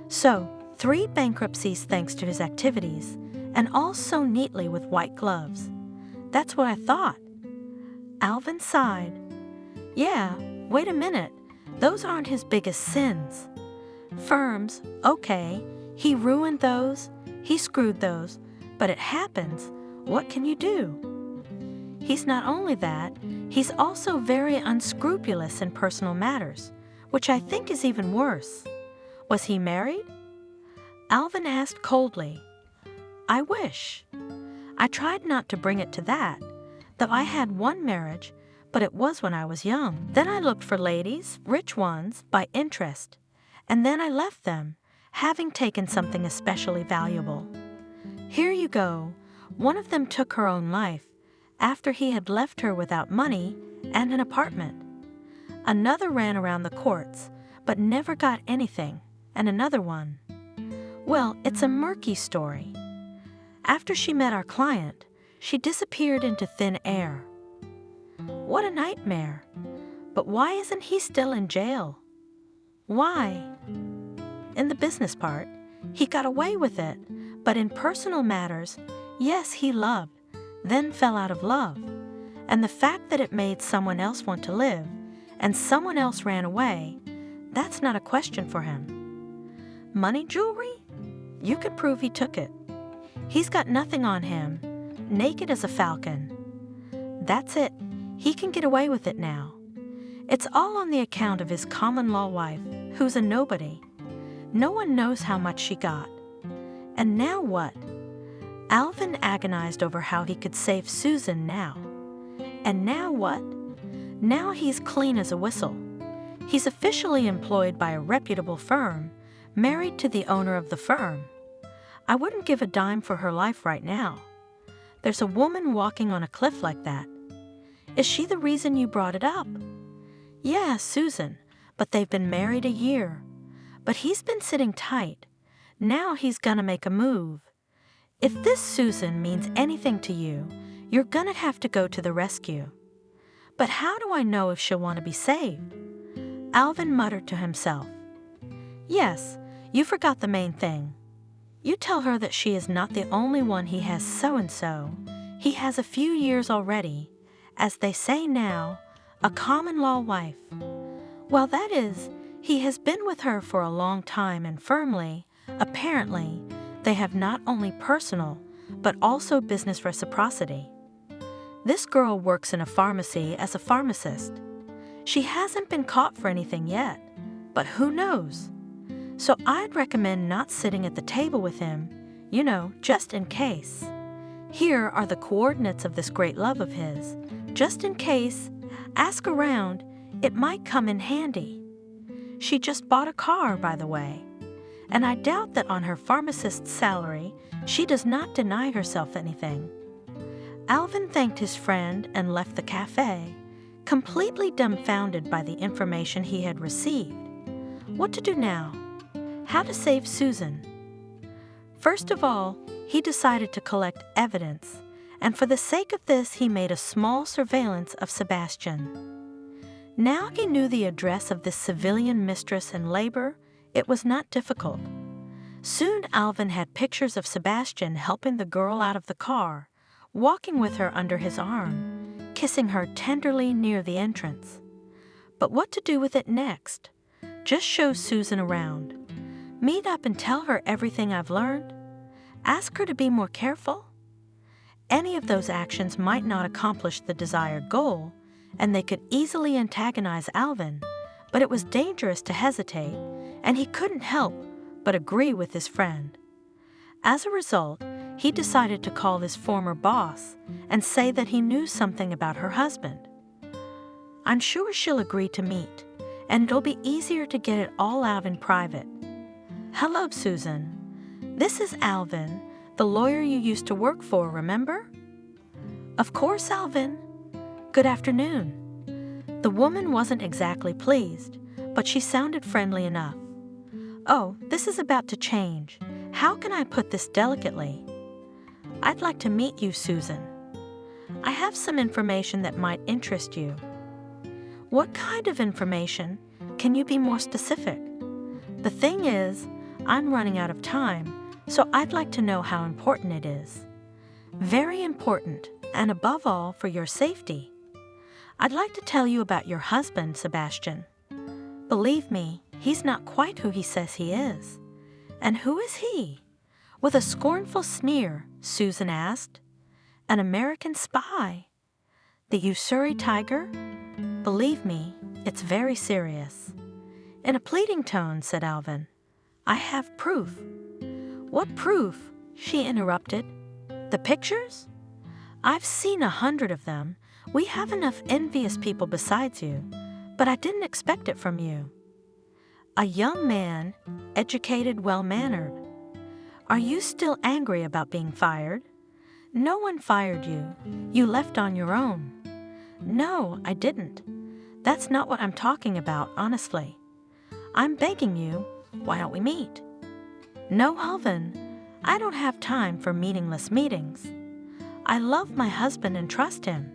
So, 3 bankruptcies thanks to his activities, and all so neatly with white gloves. That's what I thought. Alvin sighed. Yeah, wait a minute, those aren't his biggest sins. Firms, okay, he ruined those, he screwed those, but it happens. What can you do? He's not only that, he's also very unscrupulous in personal matters, which I think is even worse. Was he married? Alvin asked coldly. I wish. I tried not to bring it to that, though I had one marriage, but it was when I was young. Then I looked for ladies, rich ones, by interest, and then I left them, having taken something especially valuable. Here you go. One of them took her own life, after he had left her without money and an apartment. Another ran around the courts, but never got anything, and another one. Well, it's a murky story. After she met our client, she disappeared into thin air. What a nightmare. But why isn't he still in jail? Why? In the business part, he got away with it, but in personal matters, yes, he loved, then fell out of love. And the fact that it made someone else want to live, and someone else ran away, that's not a question for him. Money jewelry? You could prove he took it. He's got nothing on him, naked as a falcon. That's it. He can get away with it now. It's all on the account of his common-law wife, who's a nobody. No one knows how much she got. And now what? Alvin agonized over how he could save Susan now. And now what? Now he's clean as a whistle. He's officially employed by a reputable firm, married to the owner of the firm. I wouldn't give a dime for her life right now. There's a woman walking on a cliff like that. Is she the reason you brought it up? Yeah, Susan, but they've been married a year. But he's been sitting tight. Now he's gonna make a move. If this Susan means anything to you, you're gonna have to go to the rescue. But how do I know if she'll want to be saved? Alvin muttered to himself. Yes, you forgot the main thing. You tell her that she is not the only one he has so-and-so. He has a few years already, as they say now, a common-law wife. Well, that is, he has been with her for a long time and firmly, apparently, they have not only personal, but also business reciprocity. This girl works in a pharmacy as a pharmacist. She hasn't been caught for anything yet, but who knows? So I'd recommend not sitting at the table with him, just in case. Here are the coordinates of this great love of his. Just in case, ask around, it might come in handy. She just bought a car, by the way. And I doubt that on her pharmacist's salary, she does not deny herself anything. Alvin thanked his friend and left the cafe, completely dumbfounded by the information he had received. What to do now? How to save Susan? First of all, he decided to collect evidence, and for the sake of this he made a small surveillance of Sebastian. Now he knew the address of this civilian mistress in labor. It was not difficult. Soon Alvin had pictures of Sebastian helping the girl out of the car, walking with her under his arm, kissing her tenderly near the entrance. But what to do with it next? Just show Susan around. Meet up and tell her everything I've learned? Ask her to be more careful? Any of those actions might not accomplish the desired goal, and they could easily antagonize Alvin, but it was dangerous to hesitate, and he couldn't help but agree with his friend. As a result, he decided to call his former boss and say that he knew something about her husband. I'm sure she'll agree to meet, and it'll be easier to get it all out in private. Hello, Susan. This is Alvin, the lawyer you used to work for, remember? Of course, Alvin. Good afternoon. The woman wasn't exactly pleased, but she sounded friendly enough. Oh, this is about to change. How can I put this delicately? I'd like to meet you, Susan. I have some information that might interest you. What kind of information? Can you be more specific? The thing is, I'm running out of time, so I'd like to know how important it is. Very important, and above all, for your safety. I'd like to tell you about your husband, Sebastian. Believe me, he's not quite who he says he is. And who is he? With a scornful sneer, Susan asked. An American spy. The Ussuri tiger? Believe me, it's very serious. In a pleading tone, said Alvin. I have proof. What proof? She interrupted. The pictures? I've seen 100 of them. We have enough envious people besides you, but I didn't expect it from you. A young man, educated, well-mannered. Are you still angry about being fired? No one fired you. You left on your own. No, I didn't. That's not what I'm talking about, honestly. I'm begging you, why don't we meet? No, Alvin, I don't have time for meaningless meetings. I love my husband and trust him.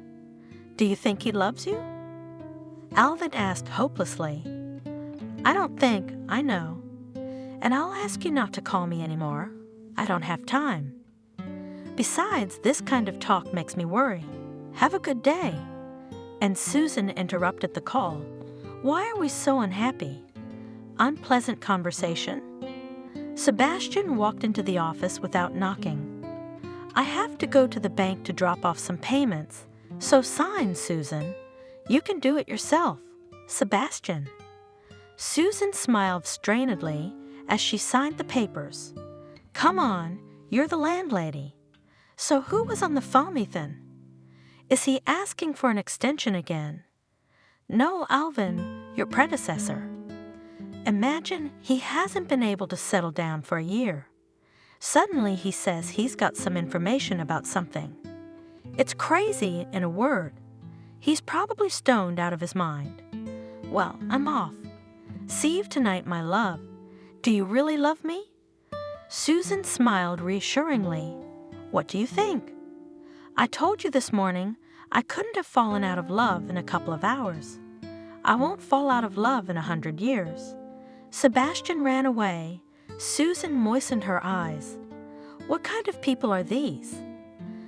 Do you think he loves you? Alvin asked hopelessly. I don't think, I know. And I'll ask you not to call me anymore. I don't have time. Besides, this kind of talk makes me worry. Have a good day. And Susan interrupted the call. Why are we so unhappy? Unpleasant conversation. Sebastian walked into the office without knocking. I have to go to the bank to drop off some payments, so sign, Susan. You can do it yourself. Sebastian. Susan smiled strainedly as she signed the papers. Come on, you're the landlady. So who was on the phone, Ethan? Is he asking for an extension again? No, Alvin, your predecessor. Imagine he hasn't been able to settle down for a year. Suddenly he says he's got some information about something. It's crazy, in a word. He's probably stoned out of his mind. Well, I'm off. See you tonight, my love. Do you really love me? Susan smiled reassuringly. What do you think? I told you this morning I couldn't have fallen out of love in a couple of hours. I won't fall out of love in 100 years. Sebastian ran away. Susan moistened her eyes. What kind of people are these?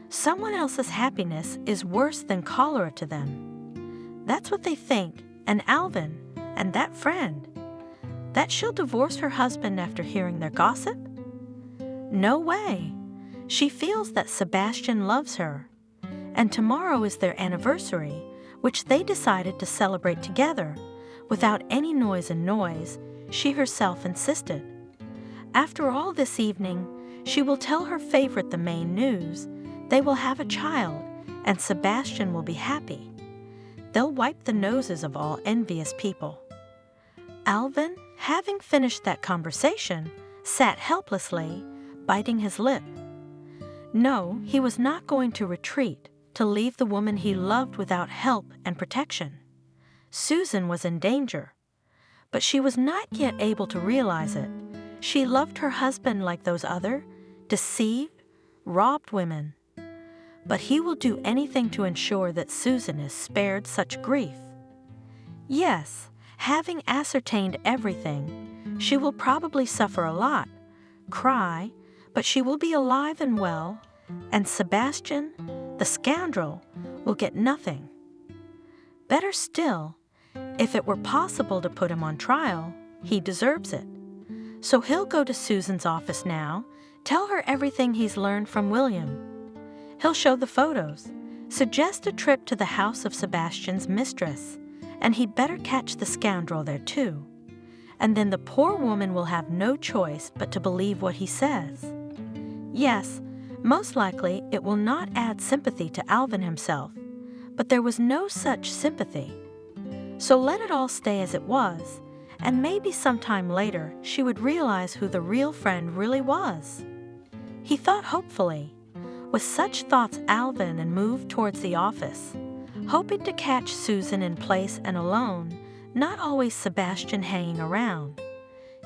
Someone else's happiness is worse than cholera to them. That's what they think, and Alvin, and that friend. That she'll divorce her husband after hearing their gossip? No way. She feels that Sebastian loves her. And tomorrow is their anniversary, which they decided to celebrate together, without any noise and noise, she herself insisted. After all this evening, she will tell her favorite the main news. They will have a child, and Sebastian will be happy. They'll wipe the noses of all envious people. Alvin, having finished that conversation, sat helplessly, biting his lip. No, he was not going to retreat, to leave the woman he loved without help and protection. Susan was in danger, but she was not yet able to realize it. She loved her husband like those other, deceived, robbed women. But he will do anything to ensure that Susan is spared such grief. Yes, having ascertained everything, she will probably suffer a lot, cry, but she will be alive and well, and Sebastian, the scoundrel, will get nothing. Better still, if it were possible to put him on trial, he deserves it. So he'll go to Susan's office now, tell her everything he's learned from William. He'll show the photos, suggest a trip to the house of Sebastian's mistress, and he'd better catch the scoundrel there too. And then the poor woman will have no choice but to believe what he says. Yes, most likely it will not add sympathy to Alvin himself, but there was no such sympathy. So let it all stay as it was, and maybe sometime later she would realize who the real friend really was. He thought hopefully. With such thoughts, Alvin and moved towards the office, hoping to catch Susan in place and alone, not always Sebastian hanging around.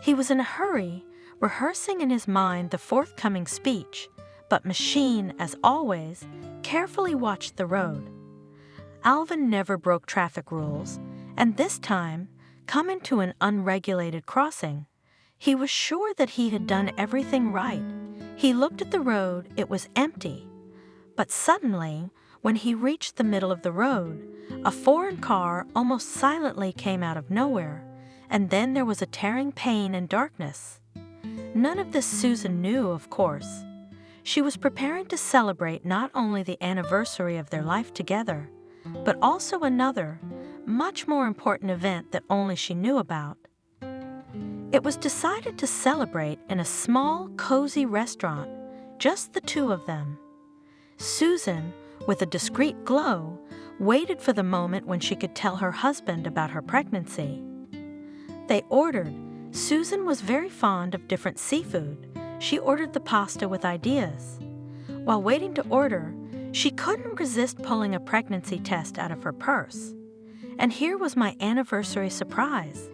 He was in a hurry, rehearsing in his mind the forthcoming speech, but Machine, as always, carefully watched the road. Alvin never broke traffic rules, and this time, coming to an unregulated crossing, he was sure that he had done everything right. He looked at the road, it was empty. But suddenly, when he reached the middle of the road, a foreign car almost silently came out of nowhere, and then there was a tearing pain and darkness. None of this Susan knew, of course. She was preparing to celebrate not only the anniversary of their life together, but also another, much more important event that only she knew about. It was decided to celebrate in a small, cozy restaurant, just the two of them. Susan, with a discreet glow, waited for the moment when she could tell her husband about her pregnancy. They ordered. Susan was very fond of different seafood. She ordered the pasta with ideas. While waiting to order, she couldn't resist pulling a pregnancy test out of her purse. And here was my anniversary surprise,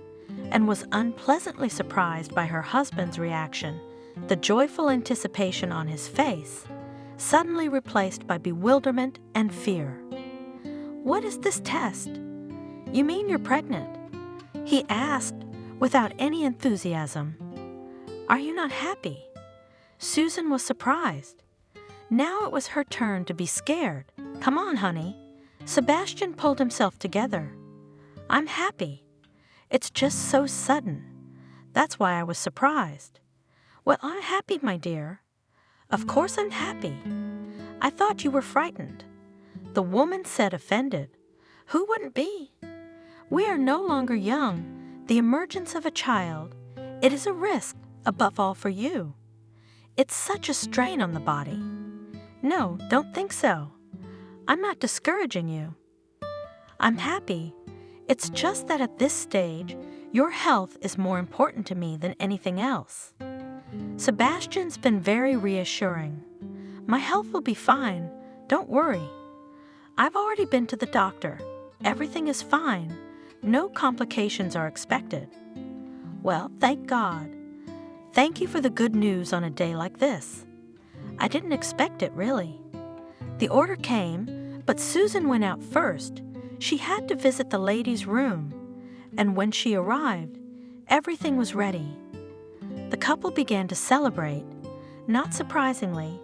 and was unpleasantly surprised by her husband's reaction, the joyful anticipation on his face, suddenly replaced by bewilderment and fear. "What is this test? You mean you're pregnant?" he asked without any enthusiasm. "Are you not happy?" Susan was surprised. Now it was her turn to be scared. "Come on, honey." Sebastian pulled himself together. "I'm happy. It's just so sudden. That's why I was surprised." "Well, I'm happy, my dear." "Of course I'm happy. I thought you were frightened." The woman said, offended. "Who wouldn't be? We are no longer young. The emergence of a child, it is a risk, above all for you. It's such a strain on the body." "No, don't think so. I'm not discouraging you. I'm happy. It's just that at this stage, your health is more important to me than anything else." Sebastian's been very reassuring. "My health will be fine. Don't worry. I've already been to the doctor. Everything is fine. No complications are expected." "Well, thank God. Thank you for the good news on a day like this. I didn't expect it, really." The order came, but Susan went out first. She had to visit the ladies' room, and when she arrived, everything was ready. The couple began to celebrate. Not surprisingly,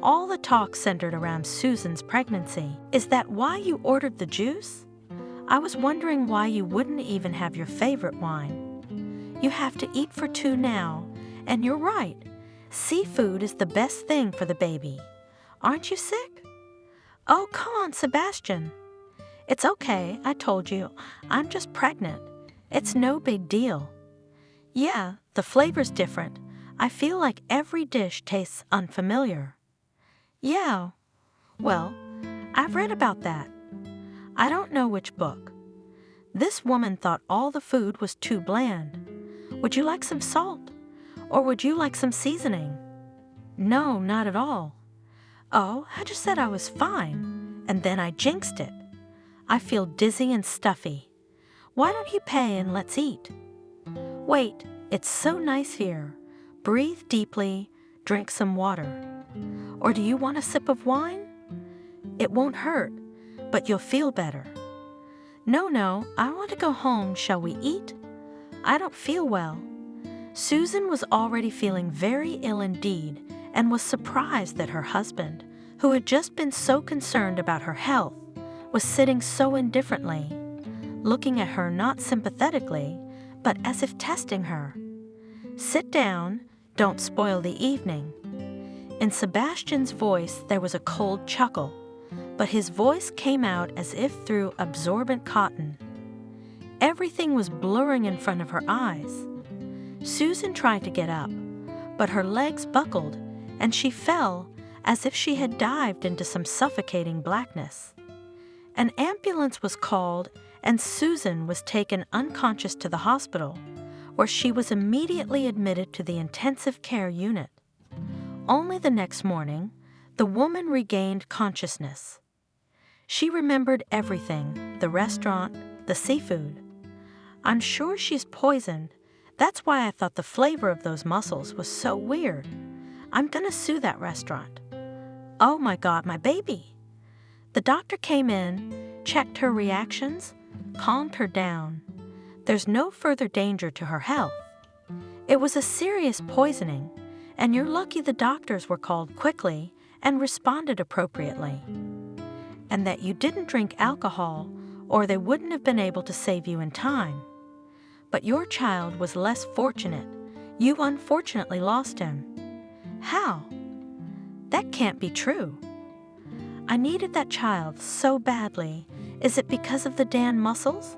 all the talk centered around Susan's pregnancy. "Is that why you ordered the juice? I was wondering why you wouldn't even have your favorite wine. You have to eat for two now, and you're right. Seafood is the best thing for the baby. Aren't you sick?" "Oh, come on, Sebastian." "It's okay, I told you. I'm just pregnant. It's no big deal." "Yeah, the flavor's different. I feel like every dish tastes unfamiliar." "Yeah, well, I've read about that. I don't know which book." This woman thought all the food was too bland. "Would you like some salt? Or would you like some seasoning?" "No, not at all." "Oh, I just said I was fine, and then I jinxed it. I feel dizzy and stuffy. Why don't you pay and let's eat?" "Wait, it's so nice here. Breathe deeply, drink some water. Or do you want a sip of wine? It won't hurt, but you'll feel better." No, I want to go home. Shall we eat?" "I don't feel well." Susan was already feeling very ill indeed, and was surprised that her husband, who had just been so concerned about her health, was sitting so indifferently, looking at her not sympathetically, but as if testing her. "Sit down, don't spoil the evening." In Sebastian's voice there was a cold chuckle, but his voice came out as if through absorbent cotton. Everything was blurring in front of her eyes. Susan tried to get up, but her legs buckled, and she fell as if she had dived into some suffocating blackness. An ambulance was called, and Susan was taken unconscious to the hospital, where she was immediately admitted to the intensive care unit. Only the next morning, the woman regained consciousness. She remembered everything: the restaurant, the seafood. "I'm sure she's poisoned. That's why I thought the flavor of those mussels was so weird. I'm gonna sue that restaurant. Oh my God, my baby!" The doctor came in, checked her reactions, calmed her down. There's no further danger to her health. It was a serious poisoning, and you're lucky the doctors were called quickly and responded appropriately. And that you didn't drink alcohol, or they wouldn't have been able to save you in time. But your child was less fortunate. You unfortunately lost him. How? That can't be true. I needed that child so badly. Is it because of the Dan mussels?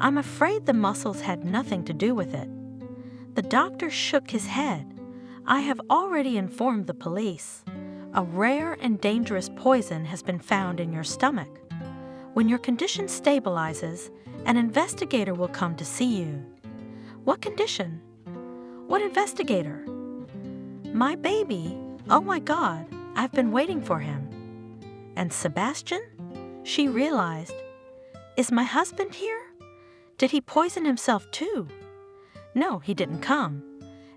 I'm afraid the mussels had nothing to do with it. The doctor shook his head. I have already informed the police. A rare and dangerous poison has been found in your stomach. When your condition stabilizes, an investigator will come to see you. What condition? What investigator? My baby. Oh my God, I've been waiting for him. And Sebastian? She realized. Is my husband here? Did he poison himself too? No, he didn't come.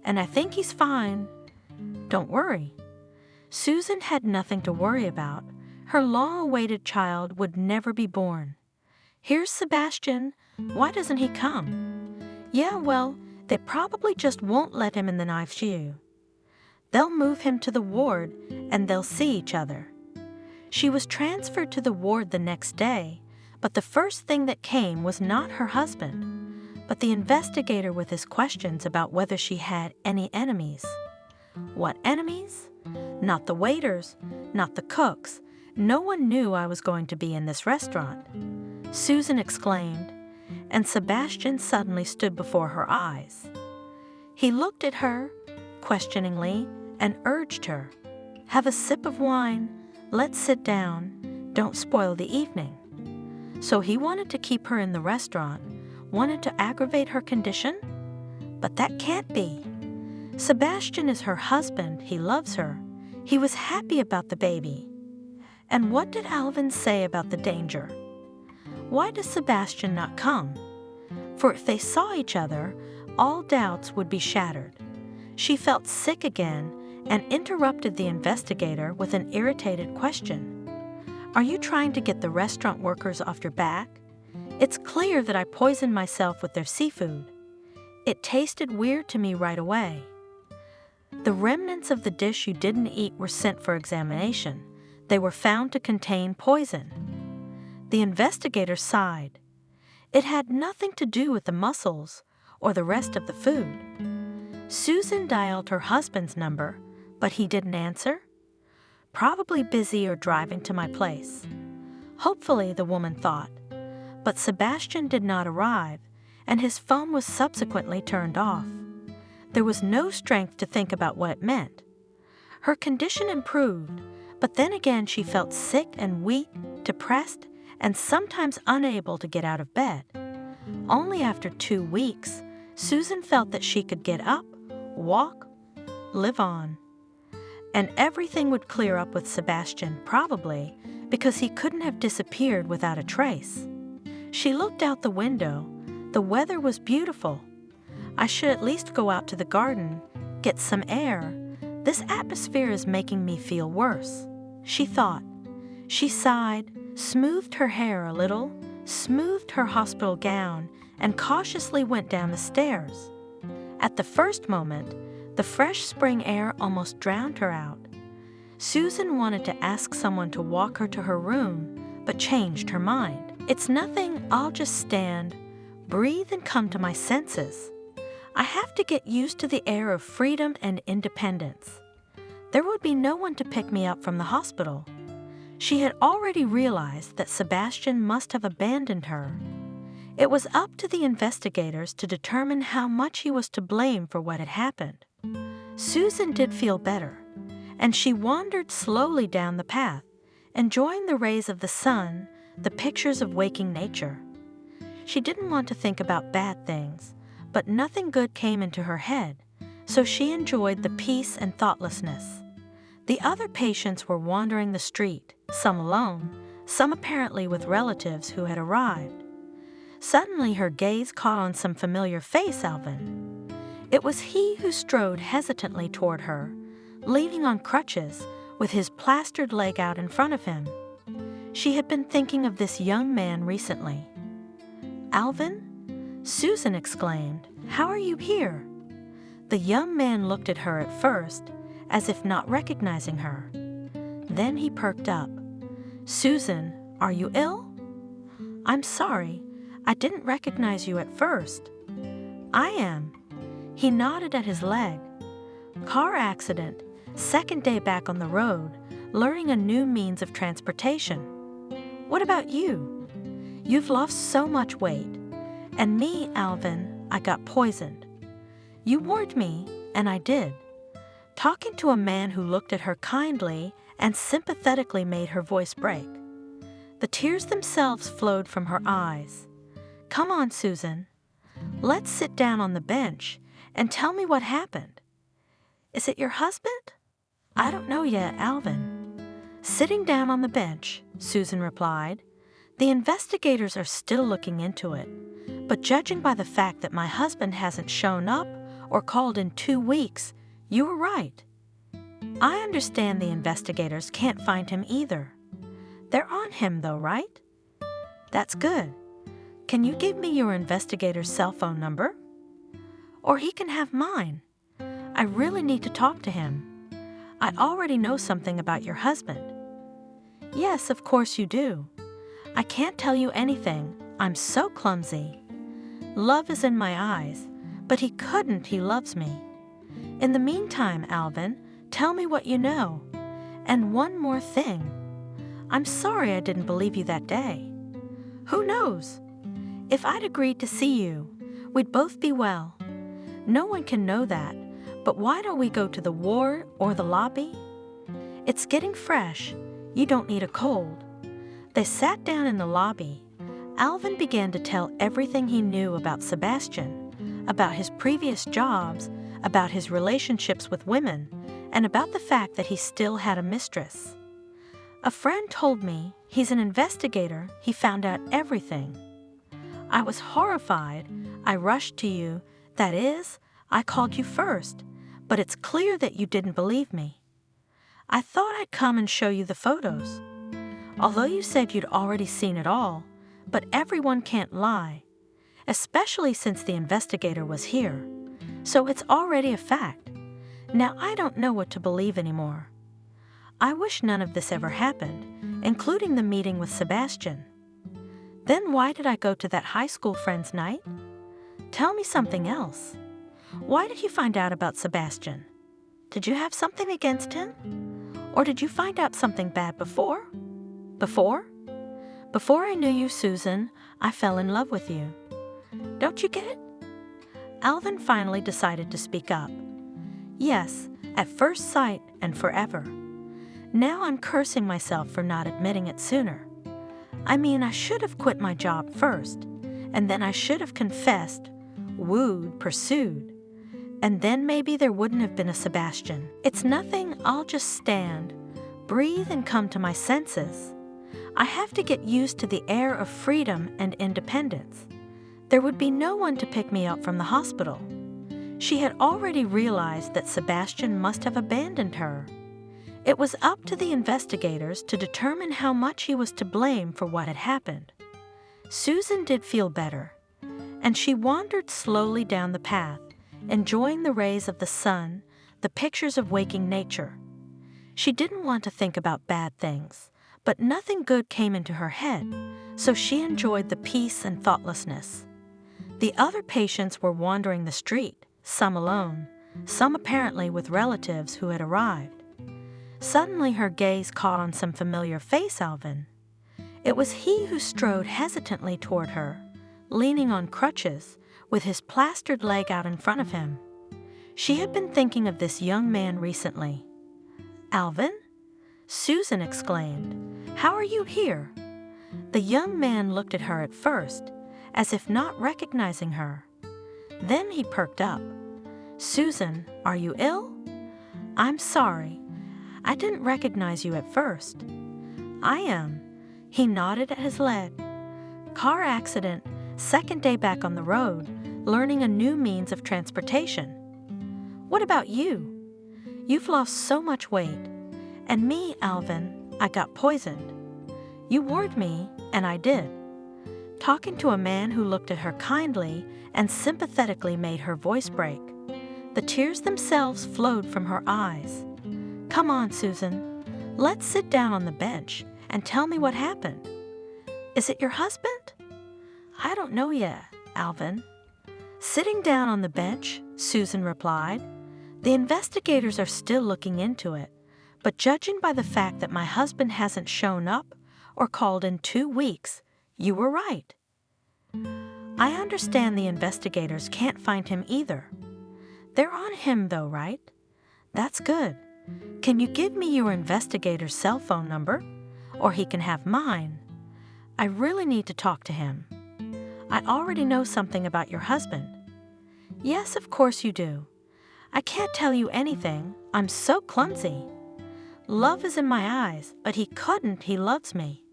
And I think he's fine. Don't worry. Susan had nothing to worry about. Her long-awaited child would never be born. Here's Sebastian. Why doesn't he come? Yeah, well, they probably just won't let him in the ICU. They'll move him to the ward, and they'll see each other. She was transferred to the ward the next day, but the first thing that came was not her husband, but the investigator with his questions about whether she had any enemies. What enemies? Not the waiters, not the cooks. No one knew I was going to be in this restaurant. Susan exclaimed, and Sebastian suddenly stood before her eyes. He looked at her questioningly and urged her, "Have a sip of wine. Let's sit down. Don't spoil the evening." So he wanted to keep her in the restaurant, wanted to aggravate her condition? But that can't be. Sebastian is her husband. He loves her. He was happy about the baby. And what did Alvin say about the danger? Why does Sebastian not come? For if they saw each other, all doubts would be shattered. She felt sick again and interrupted the investigator with an irritated question. "Are you trying to get the restaurant workers off your back? It's clear that I poisoned myself with their seafood. It tasted weird to me right away. The remnants of the dish you didn't eat were sent for examination. They were found to contain poison." The investigator sighed. It had nothing to do with the mussels or the rest of the food. Susan dialed her husband's number, but he didn't answer. Probably busy or driving to my place. Hopefully, the woman thought. But Sebastian did not arrive, and his phone was subsequently turned off. There was no strength to think about what it meant. Her condition improved, but then again she felt sick and weak, depressed, and sometimes unable to get out of bed. Only after 2 weeks, Susan felt that she could get up, walk, live on. And everything would clear up with Sebastian, probably, because he couldn't have disappeared without a trace. She looked out the window. The weather was beautiful. I should at least go out to the garden, get some air. This atmosphere is making me feel worse, she thought. She sighed, smoothed her hair a little, smoothed her hospital gown, and cautiously went down the stairs. At the first moment, the fresh spring air almost drowned her out. Susan wanted to ask someone to walk her to her room, but changed her mind. "It's nothing, I'll just stand, breathe and come to my senses. I have to get used to the air of freedom and independence." There would be no one to pick me up from the hospital. She had already realized that Sebastian must have abandoned her. It was up to the investigators to determine how much he was to blame for what had happened. Susan did feel better, and she wandered slowly down the path, enjoying the rays of the sun, The Pictures of Waking Nature. She didn't want to think about bad things, but nothing good came into her head, so she enjoyed the peace and thoughtlessness. The other patients were wandering the street, some alone, some apparently with relatives who had arrived. Suddenly her gaze caught on some familiar face, Alvin. It was he who strode hesitantly toward her, leaning on crutches, with his plastered leg out in front of him. She had been thinking of this young man recently. "Alvin?" Susan exclaimed. "How are you here?" The young man looked at her at first, as if not recognizing her. Then he perked up. "Susan, are you ill?" "I'm sorry. I didn't recognize you at first." "I am." He nodded at his leg. "Car accident. Second day back on the road, learning a new means of transportation." "What about you?" "You've lost so much weight. And me, Alvin, I got poisoned." "You warned me, and I did." Talking to a man who looked at her kindly and sympathetically made her voice break. The tears themselves flowed from her eyes. "Come on, Susan. Let's sit down on the bench and tell me what happened." "Is it your husband?" "I don't know yet, Alvin." Sitting down on the bench, Susan replied, "The investigators are still looking into it, but judging by the fact that my husband hasn't shown up or called in 2 weeks, you were right. I understand the investigators can't find him either. They're on him though, right?" "That's good. Can you give me your investigator's cell phone number?" "Or he can have mine. I really need to talk to him. I already know something about your husband." "Yes, of course you do. I can't tell you anything. I'm so clumsy. Love is in my eyes, but he loves me. In the meantime, Alvin, tell me what you know. And one more thing. I'm sorry I didn't believe you that day. Who knows? If I'd agreed to see you, we'd both be well. No one can know that, but why don't we go to the ward or the lobby? It's getting fresh. You don't need a cold." They sat down in the lobby. Alvin began to tell everything he knew about Sebastian, about his previous jobs, about his relationships with women, and about the fact that he still had a mistress. "A friend told me he's an investigator. He found out everything. I was horrified. I rushed to you. That is, I called you first, but it's clear that you didn't believe me. I thought I'd come and show you the photos. Although you said you'd already seen it all, but everyone can't lie, especially since the investigator was here. So it's already a fact. Now I don't know what to believe anymore. I wish none of this ever happened, including the meeting with Sebastian. Then why did I go to that high school friends' night? Tell me something else. Why did you find out about Sebastian? Did you have something against him? Or did you find out something bad before? Before? Before I knew you, Susan, I fell in love with you. Don't you get it?" Alvin finally decided to speak up. "Yes, at first sight and forever. Now I'm cursing myself for not admitting it sooner. I mean, I should have quit my job first, and then I should have confessed, wooed, pursued. And then maybe there wouldn't have been a Sebastian. It's nothing. I'll just stand, breathe, and come to my senses. I have to get used to the air of freedom and independence. There would be no one to pick me up from the hospital." She had already realized that Sebastian must have abandoned her. It was up to the investigators to determine how much he was to blame for what had happened. Susan did feel better, and she wandered slowly down the path, enjoying the rays of the sun, the pictures of waking nature. She didn't want to think about bad things, but nothing good came into her head, so she enjoyed the peace and thoughtlessness. The other patients were wandering the street, some alone, some apparently with relatives who had arrived. Suddenly her gaze caught on some familiar face, Alvin. It was he who strode hesitantly toward her, leaning on crutches, with his plastered leg out in front of him. She had been thinking of this young man recently. "Alvin?" Susan exclaimed. "How are you here?" The young man looked at her at first, as if not recognizing her. Then he perked up. "Susan, are you ill?" "I'm sorry. I didn't recognize you at first." "I am." He nodded at his leg. "Car accident, second day back on the road, learning a new means of transportation." "What about you?" "You've lost so much weight. And me, Alvin, I got poisoned. You warned me, and I did." Talking to a man who looked at her kindly and sympathetically made her voice break. The tears themselves flowed from her eyes. "Come on, Susan. Let's sit down on the bench and tell me what happened." "Is it your husband?" "I don't know yet, Alvin." Sitting down on the bench, Susan replied, "The investigators are still looking into it, but judging by the fact that my husband hasn't shown up or called in 2 weeks, you were right." "I understand the investigators can't find him either." "They're on him though, right?" "That's good. Can you give me your investigator's cell phone number? Or he can have mine. I really need to talk to him." "I already know something about your husband." "Yes, of course you do. I can't tell you anything. I'm so clumsy. Love is in my eyes, but he loves me.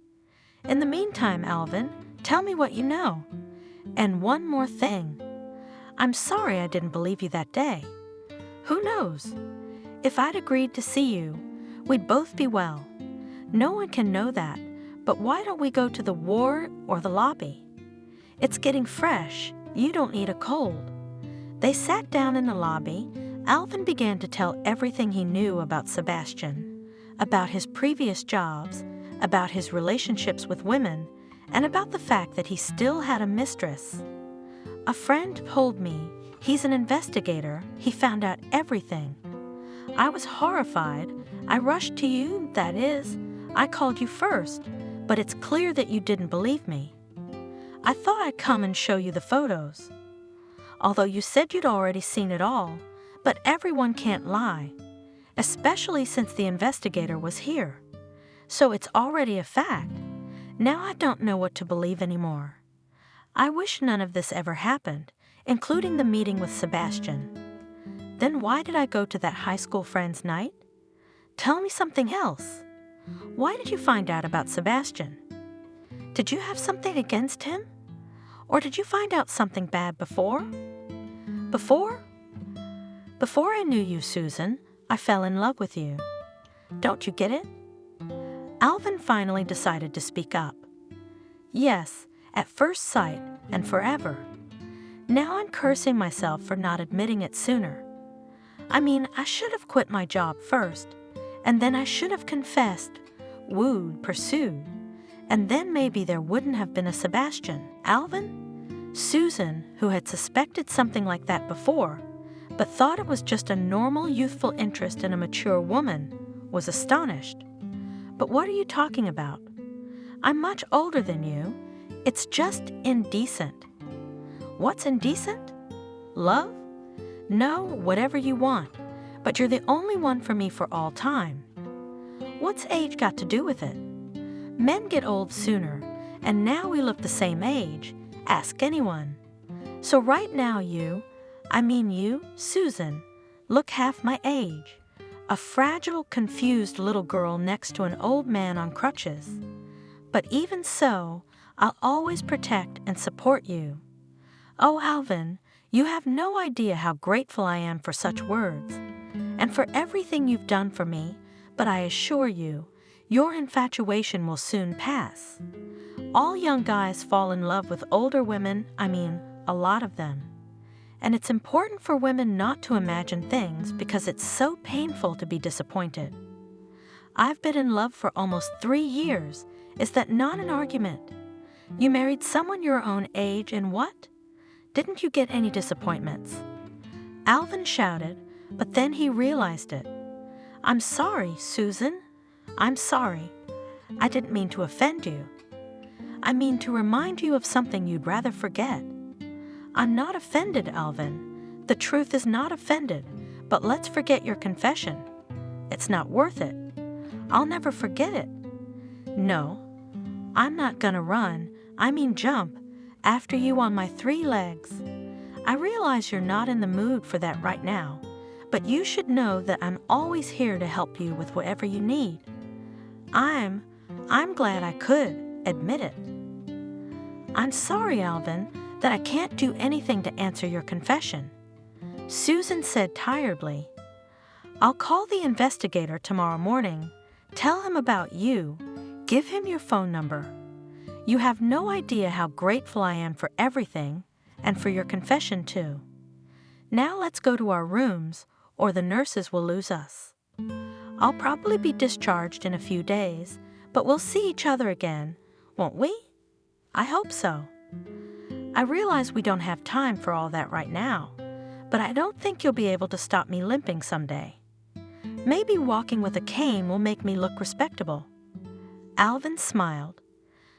In the meantime, Alvin, tell me what you know. And one more thing. I'm sorry I didn't believe you that day. Who knows? If I'd agreed to see you, we'd both be well. No one can know that, but why don't we go to the ward or the lobby? It's getting fresh. You don't need a cold." They sat down in the lobby. Alvin began to tell everything he knew about Sebastian, about his previous jobs, about his relationships with women, and about the fact that he still had a mistress. "A friend told me he's an investigator. He found out everything. I was horrified. I rushed to you, that is. I called you first, but it's clear that you didn't believe me. I thought I'd come and show you the photos. Although you said you'd already seen it all, but everyone can't lie, especially since the investigator was here. So it's already a fact. Now I don't know what to believe anymore. I wish none of this ever happened, including the meeting with Sebastian. Then why did I go to that high school friend's night? Tell me something else. Why did you find out about Sebastian? Did you have something against him? Or did you find out something bad before?" "Before? Before I knew you, Susan, I fell in love with you. Don't you get it?" Alvin finally decided to speak up. "Yes, at first sight and forever. Now I'm cursing myself for not admitting it sooner. I mean, I should have quit my job first, and then I should have confessed, wooed, pursued, and then maybe there wouldn't have been a Sebastian." Alvin? Susan, who had suspected something like that before, but thought it was just a normal youthful interest in a mature woman, was astonished. "But what are you talking about? I'm much older than you. It's just indecent." "What's indecent? Love? No, whatever you want, but you're the only one for me for all time." "What's age got to do with it? Men get old sooner, and now we look the same age. Ask anyone. So right now you, Susan, look half my age. A fragile, confused little girl next to an old man on crutches. But even so, I'll always protect and support you. Oh, Alvin, you have no idea how grateful I am for such words, and for everything you've done for me, but I assure you, your infatuation will soon pass. All young guys fall in love with older women, a lot of them. And it's important for women not to imagine things because it's so painful to be disappointed. I've been in love for almost 3 years. Is that not an argument? You married someone your own age and what? Didn't you get any disappointments?" Alvin shouted, but then he realized it. "I'm sorry, Susan. I'm sorry. I didn't mean to offend you. I mean to remind you of something you'd rather forget. I'm not offended, Alvin. The truth is not offended, but let's forget your confession. It's not worth it. I'll never forget it. No. I'm not gonna run, I mean jump, after you on my 3 legs. I realize you're not in the mood for that right now, but you should know that I'm always here to help you with whatever you need. I'm glad I could admit it. I'm sorry, Alvin, that I can't do anything to answer your confession, Susan said tiredly. I'll call the investigator tomorrow morning, tell him about you, give him your phone number. You have no idea how grateful I am for everything, and for your confession too. Now let's go to our rooms, or the nurses will lose us. I'll probably be discharged in a few days, but we'll see each other again, won't we? I hope so. I realize we don't have time for all that right now, but I don't think you'll be able to stop me limping someday. Maybe walking with a cane will make me look respectable. Alvin smiled.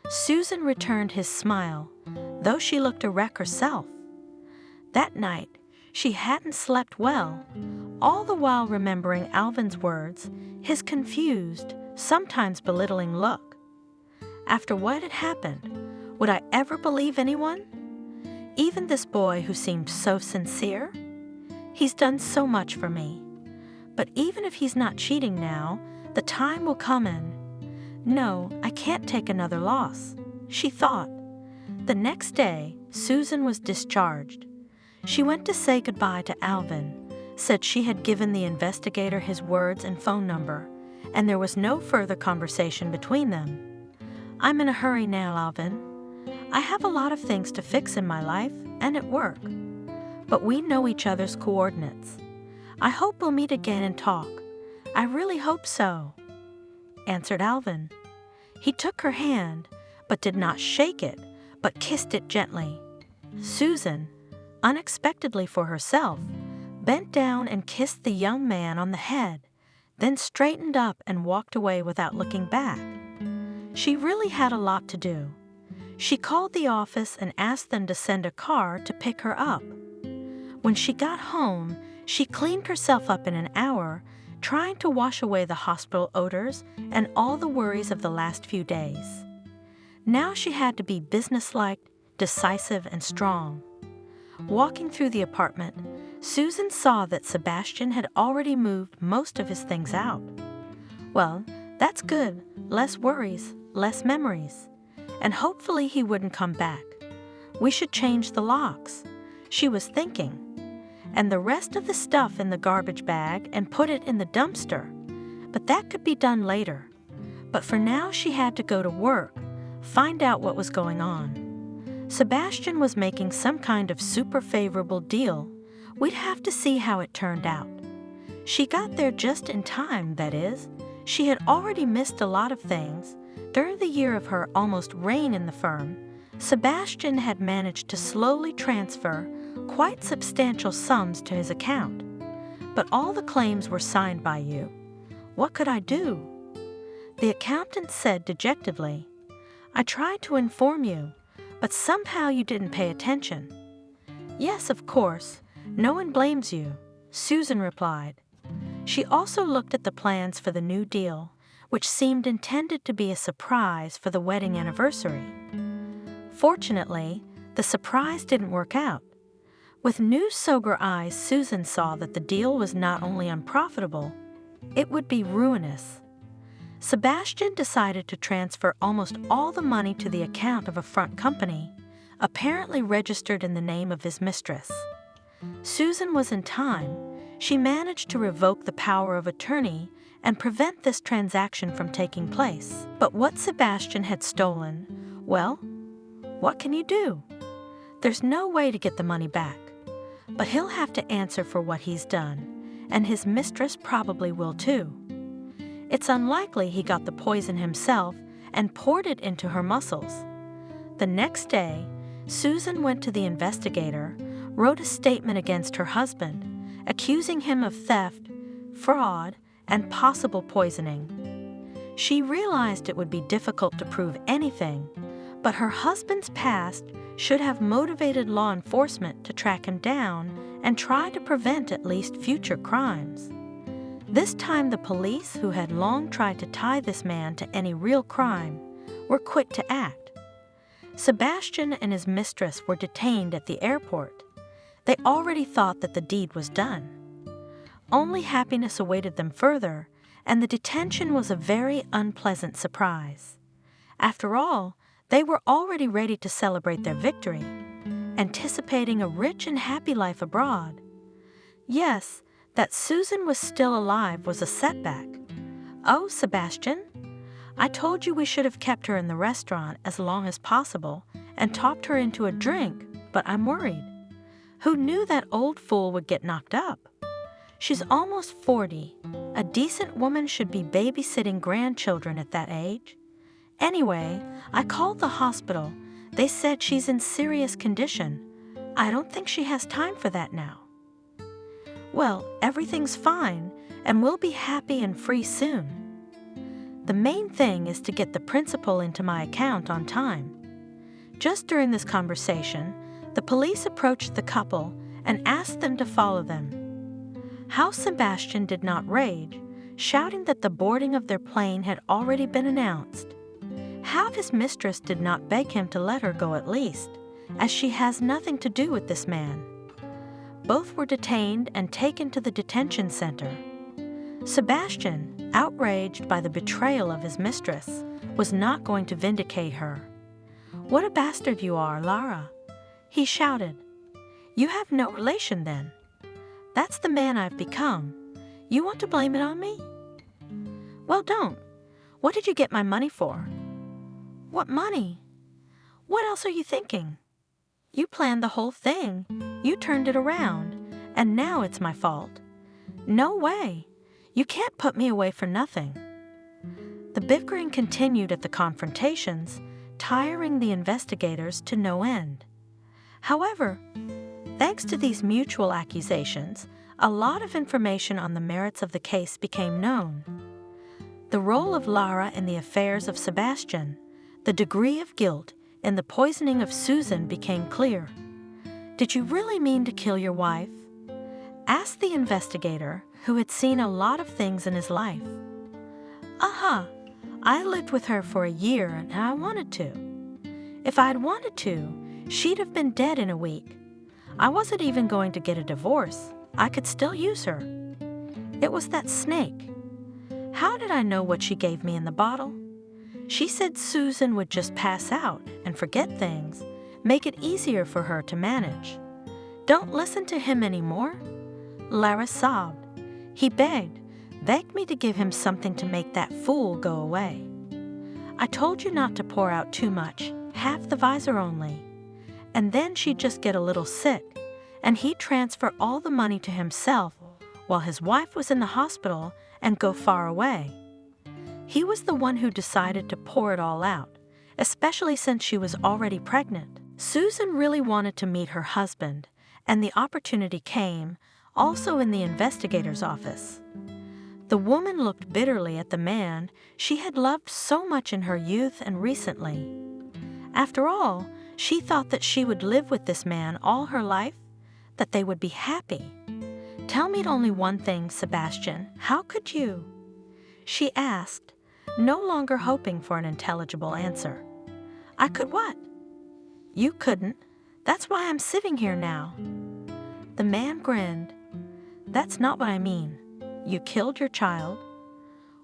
Susan returned his smile, though she looked a wreck herself. That night, she hadn't slept well, all the while remembering Alvin's words, his confused, sometimes belittling look. After what had happened, would I ever believe anyone? Even this boy who seemed so sincere? He's done so much for me. But even if he's not cheating now, the time will come and... No, I can't take another loss, she thought. The next day, Susan was discharged. She went to say goodbye to Alvin, said she had given the investigator his words and phone number, and there was no further conversation between them. I'm in a hurry now, Alvin. I have a lot of things to fix in my life and at work, but we know each other's coordinates. I hope we'll meet again and talk. I really hope so, answered Alvin. He took her hand, but did not shake it, but kissed it gently. Susan, unexpectedly for herself, bent down and kissed the young man on the head, then straightened up and walked away without looking back. She really had a lot to do. She called the office and asked them to send a car to pick her up. When she got home, she cleaned herself up in an hour, trying to wash away the hospital odors and all the worries of the last few days. Now she had to be businesslike, decisive, and strong. Walking through the apartment, Susan saw that Sebastian had already moved most of his things out. Well, that's good. Less worries, less memories. And hopefully he wouldn't come back. We should change the locks, she was thinking, and the rest of the stuff in the garbage bag and put it in the dumpster. But that could be done later. But for now she had to go to work, find out what was going on. Sebastian was making some kind of super favorable deal. We'd have to see how it turned out. She got there just in time, that is. She had already missed a lot of things. During the year of her almost reign in the firm, Sebastian had managed to slowly transfer quite substantial sums to his account. But all the claims were signed by you. What could I do? The accountant said dejectedly, I tried to inform you, but somehow you didn't pay attention. Yes, of course. No one blames you, Susan replied. She also looked at the plans for the new deal, which seemed intended to be a surprise for the wedding anniversary. Fortunately, the surprise didn't work out. With new, sober eyes, Susan saw that the deal was not only unprofitable, it would be ruinous. Sebastian decided to transfer almost all the money to the account of a front company, apparently registered in the name of his mistress. Susan was in time. She managed to revoke the power of attorney and prevent this transaction from taking place. But what Sebastian had stolen, well, what can you do? There's no way to get the money back. But he'll have to answer for what he's done, and his mistress probably will too. It's unlikely he got the poison himself and poured it into her muscles. The next day, Susan went to the investigator, wrote a statement against her husband, accusing him of theft, fraud, and possible poisoning. She realized it would be difficult to prove anything, but her husband's past should have motivated law enforcement to track him down and try to prevent at least future crimes. This time the police, who had long tried to tie this man to any real crime, were quick to act. Sebastian and his mistress were detained at the airport. They already thought that the deed was done. Only happiness awaited them further, and the detention was a very unpleasant surprise. After all, they were already ready to celebrate their victory, anticipating a rich and happy life abroad. Yes, that Susan was still alive was a setback. Oh, Sebastian, I told you we should have kept her in the restaurant as long as possible and talked her into a drink, but I'm worried. Who knew that old fool would get knocked up? She's almost 40. A decent woman should be babysitting grandchildren at that age. Anyway, I called the hospital. They said she's in serious condition. I don't think she has time for that now. Well, everything's fine, and we'll be happy and free soon. The main thing is to get the principal into my account on time. Just during this conversation, the police approached the couple and asked them to follow them. How Sebastian did not rage, shouting that the boarding of their plane had already been announced. How his mistress did not beg him to let her go at least, as she has nothing to do with this man. Both were detained and taken to the detention center. Sebastian, outraged by the betrayal of his mistress, was not going to vindicate her. "What a bastard you are, Lara," he shouted. "You have no relation then. That's the man I've become. You want to blame it on me? Well, don't. What did you get my money for?" "What money? What else are you thinking? You planned the whole thing. You turned it around, and now it's my fault. No way. You can't put me away for nothing." The bickering continued at the confrontations, tiring the investigators to no end. However, thanks to these mutual accusations, a lot of information on the merits of the case became known. The role of Lara in the affairs of Sebastian, the degree of guilt in the poisoning of Susan became clear. "Did you really mean to kill your wife?" asked the investigator, who had seen a lot of things in his life. "Aha! I lived with her for a year and I wanted to. If I'd wanted to, she'd have been dead in a week. I wasn't even going to get a divorce. I could still use her. It was that snake. How did I know what she gave me in the bottle? She said Susan would just pass out and forget things, make it easier for her to manage. Don't listen to him anymore." Lara sobbed. He begged me to give him something to make that fool go away. "I told you not to pour out too much, half the visor only. And then she'd just get a little sick, and he'd transfer all the money to himself while his wife was in the hospital and go far away. He was the one who decided to pour it all out, especially since she was already pregnant. Susan really wanted to meet her husband, and the opportunity came, also in the investigator's office. The woman looked bitterly at the man she had loved so much in her youth and recently. After all, she thought that she would live with this man all her life, that they would be happy. "Tell me only one thing, Sebastian. How could you?" she asked, no longer hoping for an intelligible answer. "I could what?" "You couldn't. That's why I'm sitting here now." The man grinned. "That's not what I mean. You killed your child."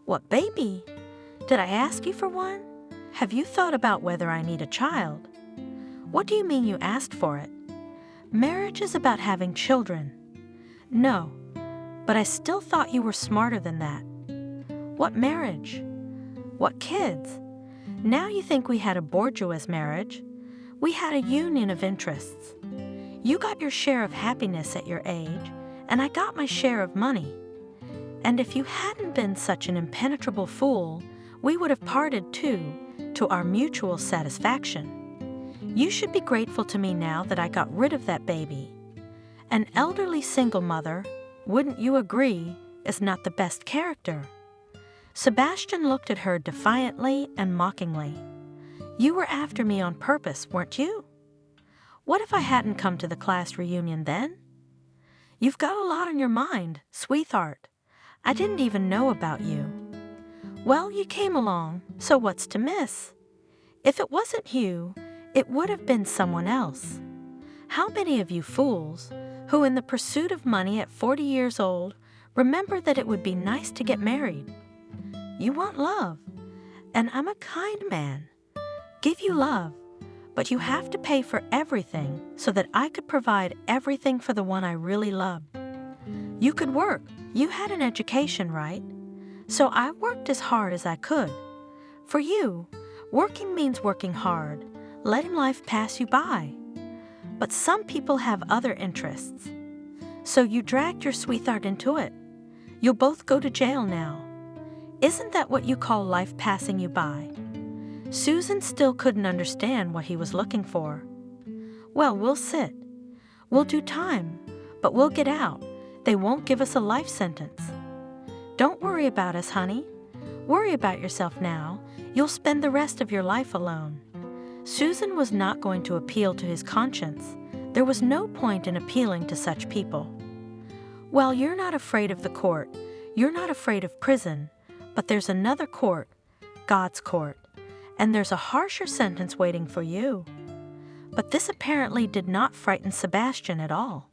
"What baby? Did I ask you for one? Have you thought about whether I need a child?" "What do you mean you asked for it? Marriage is about having children." "No, but I still thought you were smarter than that." "What marriage? What kids? Now you think we had a bourgeois marriage. We had a union of interests. You got your share of happiness at your age, and I got my share of money. And if you hadn't been such an impenetrable fool, we would have parted too, to our mutual satisfaction. You should be grateful to me now that I got rid of that baby. An elderly single mother, wouldn't you agree, is not the best character." Sebastian looked at her defiantly and mockingly. "You were after me on purpose, weren't you? What if I hadn't come to the class reunion then? You've got a lot on your mind, sweetheart. I didn't even know about you. Well, you came along, so what's to miss?" If it wasn't you, it would have been someone else. How many of you fools, who in the pursuit of money at 40 years old, remember that it would be nice to get married? You want love, and I'm a kind man. Give you love, but you have to pay for everything so that I could provide everything for the one I really loved. You could work. You had an education, right? So I worked as hard as I could. For you, working means working hard, letting life pass you by. But some people have other interests. So you dragged your sweetheart into it. You'll both go to jail now. Isn't that what you call life passing you by? Susan still couldn't understand what he was looking for. Well, we'll sit. We'll do time, but we'll get out. They won't give us a life sentence. Don't worry about us, honey. Worry about yourself now. You'll spend the rest of your life alone. Susan was not going to appeal to his conscience. There was no point in appealing to such people. Well, you're not afraid of the court. You're not afraid of prison. But there's another court, God's court, and there's a harsher sentence waiting for you. But this apparently did not frighten Sebastian at all.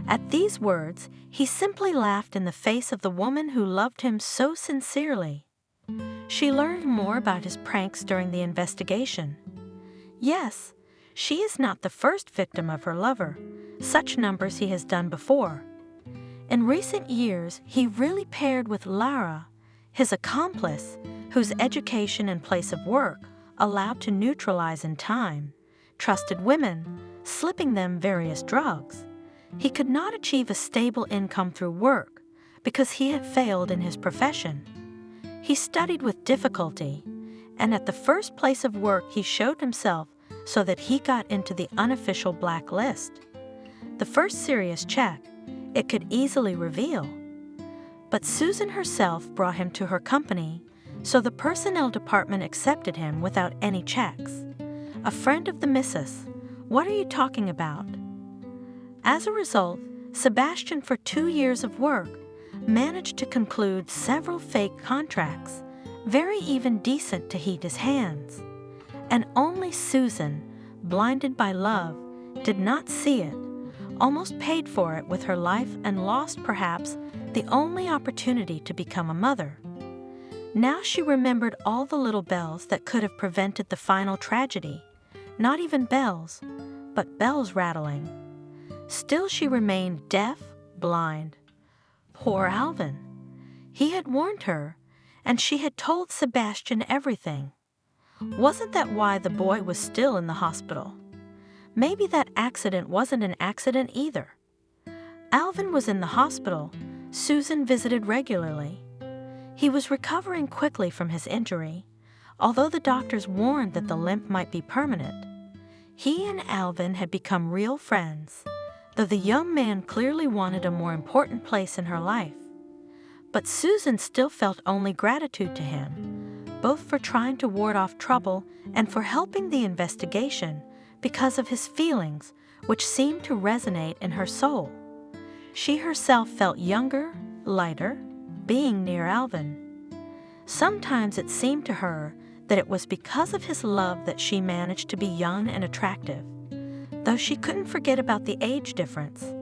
At these words, he simply laughed in the face of the woman who loved him so sincerely. She learned more about his pranks during the investigation. Yes, she is not the first victim of her lover. Such numbers he has done before. In recent years, he really paired with Lara, his accomplice, whose education and place of work allowed to neutralize in time, trusted women, slipping them various drugs. He could not achieve a stable income through work because he had failed in his profession. He studied with difficulty, and at the first place of work he showed himself so that he got into the unofficial blacklist. The first serious check, it could easily reveal. But Susan herself brought him to her company, so the personnel department accepted him without any checks. A friend of the missus. What are you talking about? As a result, Sebastian, for 2 years of work, managed to conclude several fake contracts, very even decent to heat his hands. And only Susan, blinded by love, did not see it, almost paid for it with her life and lost, perhaps, the only opportunity to become a mother. Now she remembered all the little bells that could have prevented the final tragedy. Not even bells, but bells rattling. Still she remained deaf, blind. Poor Alvin. He had warned her, and she had told Sebastian everything. Wasn't that why the boy was still in the hospital? Maybe that accident wasn't an accident either. Alvin was in the hospital. Susan visited regularly. He was recovering quickly from his injury, although the doctors warned that the limp might be permanent. He and Alvin had become real friends, though the young man clearly wanted a more important place in her life. But Susan still felt only gratitude to him, both for trying to ward off trouble and for helping the investigation because of his feelings, which seemed to resonate in her soul. She herself felt younger, lighter, being near Alvin. Sometimes it seemed to her that it was because of his love that she managed to be young and attractive, though she couldn't forget about the age difference.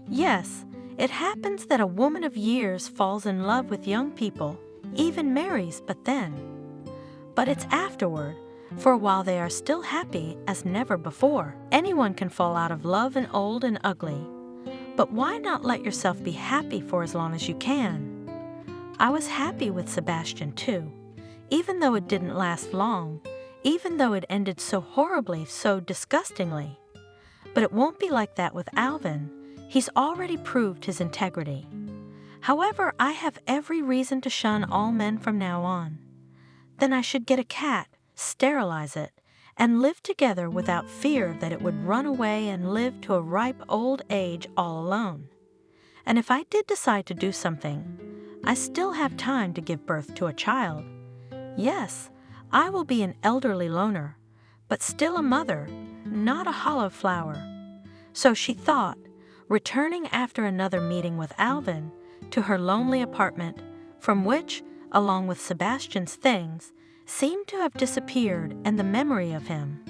Yes, it happens that a woman of years falls in love with young people, even marries, but it's afterward, for while they are still happy as never before. Anyone can fall out of love and old and ugly. But why not let yourself be happy for as long as you can? I was happy with Sebastian too, even though it didn't last long, even though it ended so horribly, so disgustingly. But it won't be like that with Alvin. He's already proved his integrity. However, I have every reason to shun all men from now on. Then I should get a cat, sterilize it, and live together without fear that it would run away and live to a ripe old age all alone. And if I did decide to do something, I still have time to give birth to a child. Yes, I will be an elderly loner, but still a mother, not a hollow flower. So she thought, returning after another meeting with Alvin to her lonely apartment, from which, along with Sebastian's things, seemed to have disappeared, and the memory of him.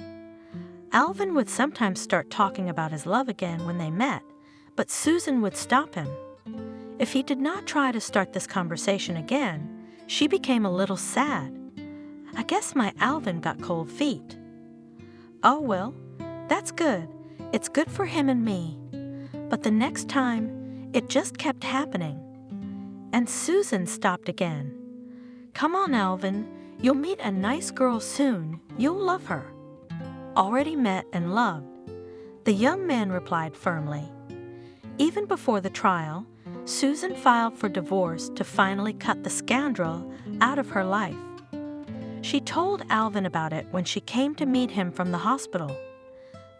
Alvin would sometimes start talking about his love again when they met, but Susan would stop him. If he did not try to start this conversation again, she became a little sad. I guess my Alvin got cold feet. Oh well, that's good. It's good for him and me. But the next time, it just kept happening. And Susan stopped again. Come on, Alvin. You'll meet a nice girl soon. You'll love her. Already met and loved. The young man replied firmly. Even before the trial, Susan filed for divorce to finally cut the scoundrel out of her life. She told Alvin about it when she came to meet him from the hospital.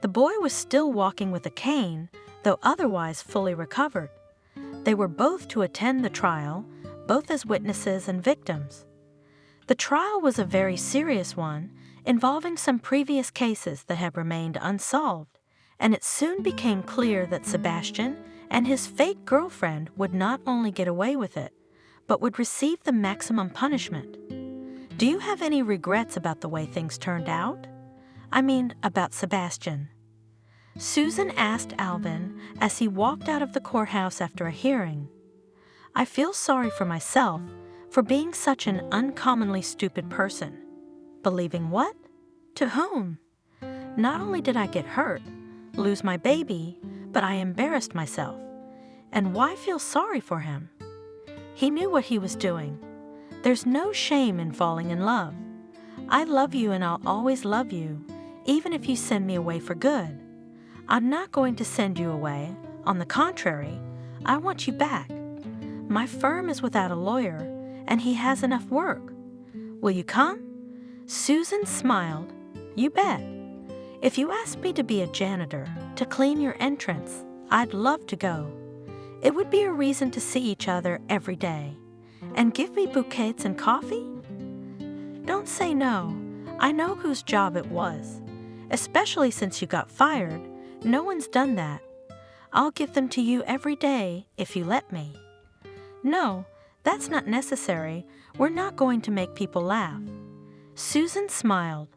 The boy was still walking with a cane, though otherwise fully recovered. They were both to attend the trial, both as witnesses and victims. The trial was a very serious one, involving some previous cases that had remained unsolved, and it soon became clear that Sebastian and his fake girlfriend would not only get away with it, but would receive the maximum punishment. Do you have any regrets about the way things turned out? I mean, about Sebastian. Susan asked Alvin as he walked out of the courthouse after a hearing. I feel sorry for myself for being such an uncommonly stupid person. Believing what? To whom? Not only did I get hurt, lose my baby, but I embarrassed myself. And why feel sorry for him? He knew what he was doing. There's no shame in falling in love. I love you and I'll always love you, even if you send me away for good. I'm not going to send you away. On the contrary, I want you back. My firm is without a lawyer, and he has enough work. Will you come? Susan smiled. You bet. If you asked me to be a janitor, to clean your entrance, I'd love to go. It would be a reason to see each other every day. And give me bouquets and coffee? Don't say no. I know whose job it was. Especially since you got fired, no one's done that. I'll give them to you every day if you let me. No, that's not necessary. We're not going to make people laugh. Susan smiled.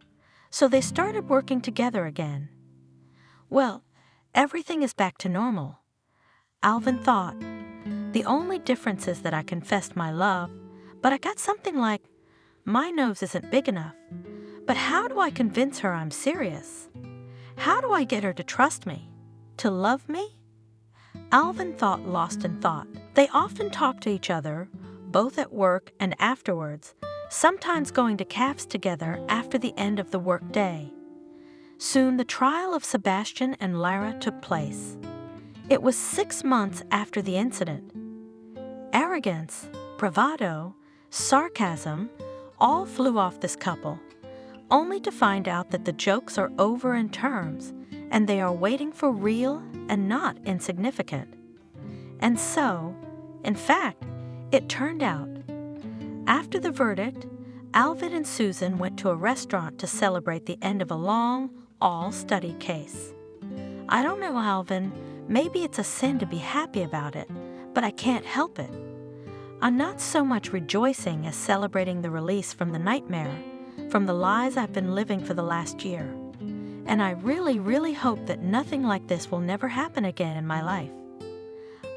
So they started working together again. Well, everything is back to normal. Alvin thought. The only difference is that I confessed my love, but I got something like, my nose isn't big enough. But how do I convince her I'm serious? How do I get her to trust me? To love me? Alvin thought lost in thought. They often talked to each other, both at work and afterwards, sometimes going to cafes together after the end of the work day. Soon the trial of Sebastian and Lara took place. It was 6 months after the incident. Arrogance, bravado, sarcasm, all flew off this couple, only to find out that the jokes are over in terms and they are waiting for real and not insignificant. And so, in fact, it turned out. After the verdict, Alvin and Susan went to a restaurant to celebrate the end of a long, all-studied case. I don't know, Alvin, maybe it's a sin to be happy about it, but I can't help it. I'm not so much rejoicing as celebrating the release from the nightmare, from the lies I've been living for the last year. And I really, really hope that nothing like this will never happen again in my life.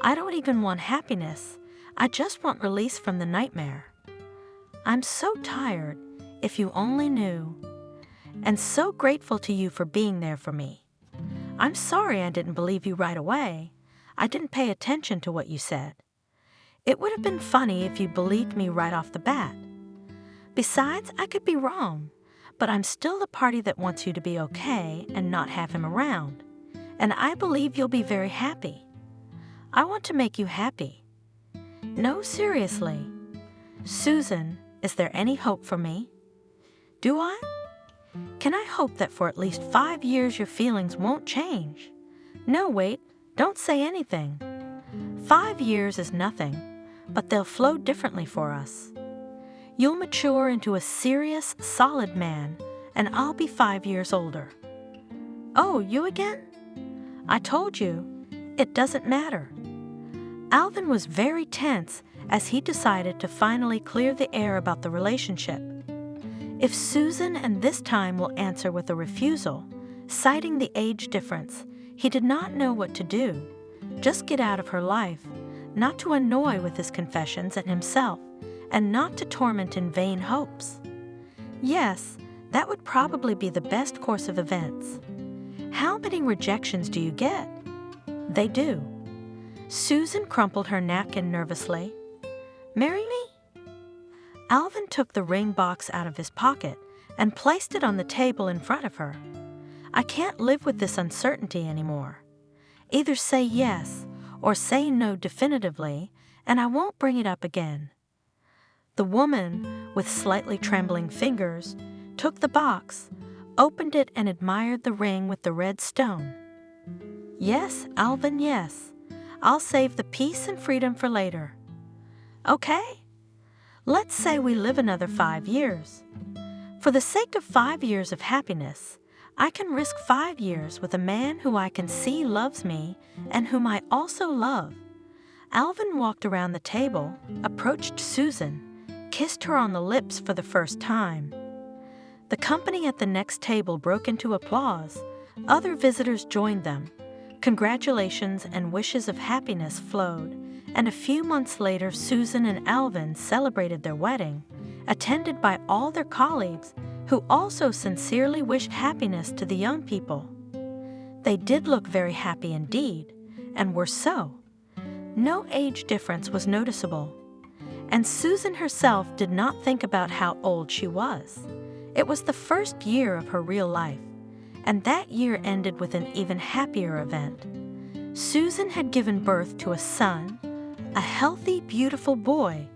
I don't even want happiness. I just want release from the nightmare. I'm so tired, if you only knew. And so grateful to you for being there for me. I'm sorry I didn't believe you right away. I didn't pay attention to what you said. It would have been funny if you believed me right off the bat. Besides, I could be wrong, but I'm still the party that wants you to be okay and not have him around. And I believe you'll be very happy. I want to make you happy. No, seriously. Susan, is there any hope for me? Do I? Can I hope that for at least 5 years your feelings won't change? No, wait, don't say anything. 5 years is nothing, but they'll flow differently for us. You'll mature into a serious, solid man, and I'll be 5 years older. Oh, you again? I told you, it doesn't matter. Alvin was very tense as he decided to finally clear the air about the relationship. If Susan and this time will answer with a refusal, citing the age difference, he did not know what to do. Just get out of her life, not to annoy with his confessions and himself, and not to torment in vain hopes. Yes, that would probably be the best course of events. How many rejections do you get? They do. Susan crumpled her napkin nervously. Marry me? Alvin took the ring box out of his pocket and placed it on the table in front of her. I can't live with this uncertainty anymore. Either say yes or say no definitively, and I won't bring it up again. The woman, with slightly trembling fingers, took the box, opened it, and admired the ring with the red stone. Yes, Alvin, yes. I'll save the peace and freedom for later. Okay? Let's say we live another 5 years. For the sake of 5 years of happiness, I can risk 5 years with a man who I can see loves me and whom I also love. Alvin walked around the table, approached Susan, kissed her on the lips for the first time. The company at the next table broke into applause. Other visitors joined them. Congratulations and wishes of happiness flowed, and a few months later Susan and Alvin celebrated their wedding, attended by all their colleagues who also sincerely wished happiness to the young people. They did look very happy indeed, and were so. No age difference was noticeable, and Susan herself did not think about how old she was. It was the first year of her real life, and that year ended with an even happier event. Susan had given birth to a son, a healthy, beautiful boy.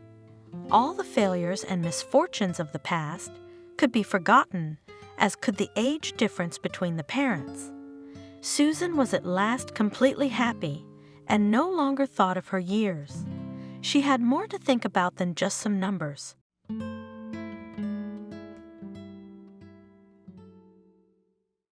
All the failures and misfortunes of the past could be forgotten, as could the age difference between the parents. Susan was at last completely happy and no longer thought of her years. She had more to think about than just some numbers.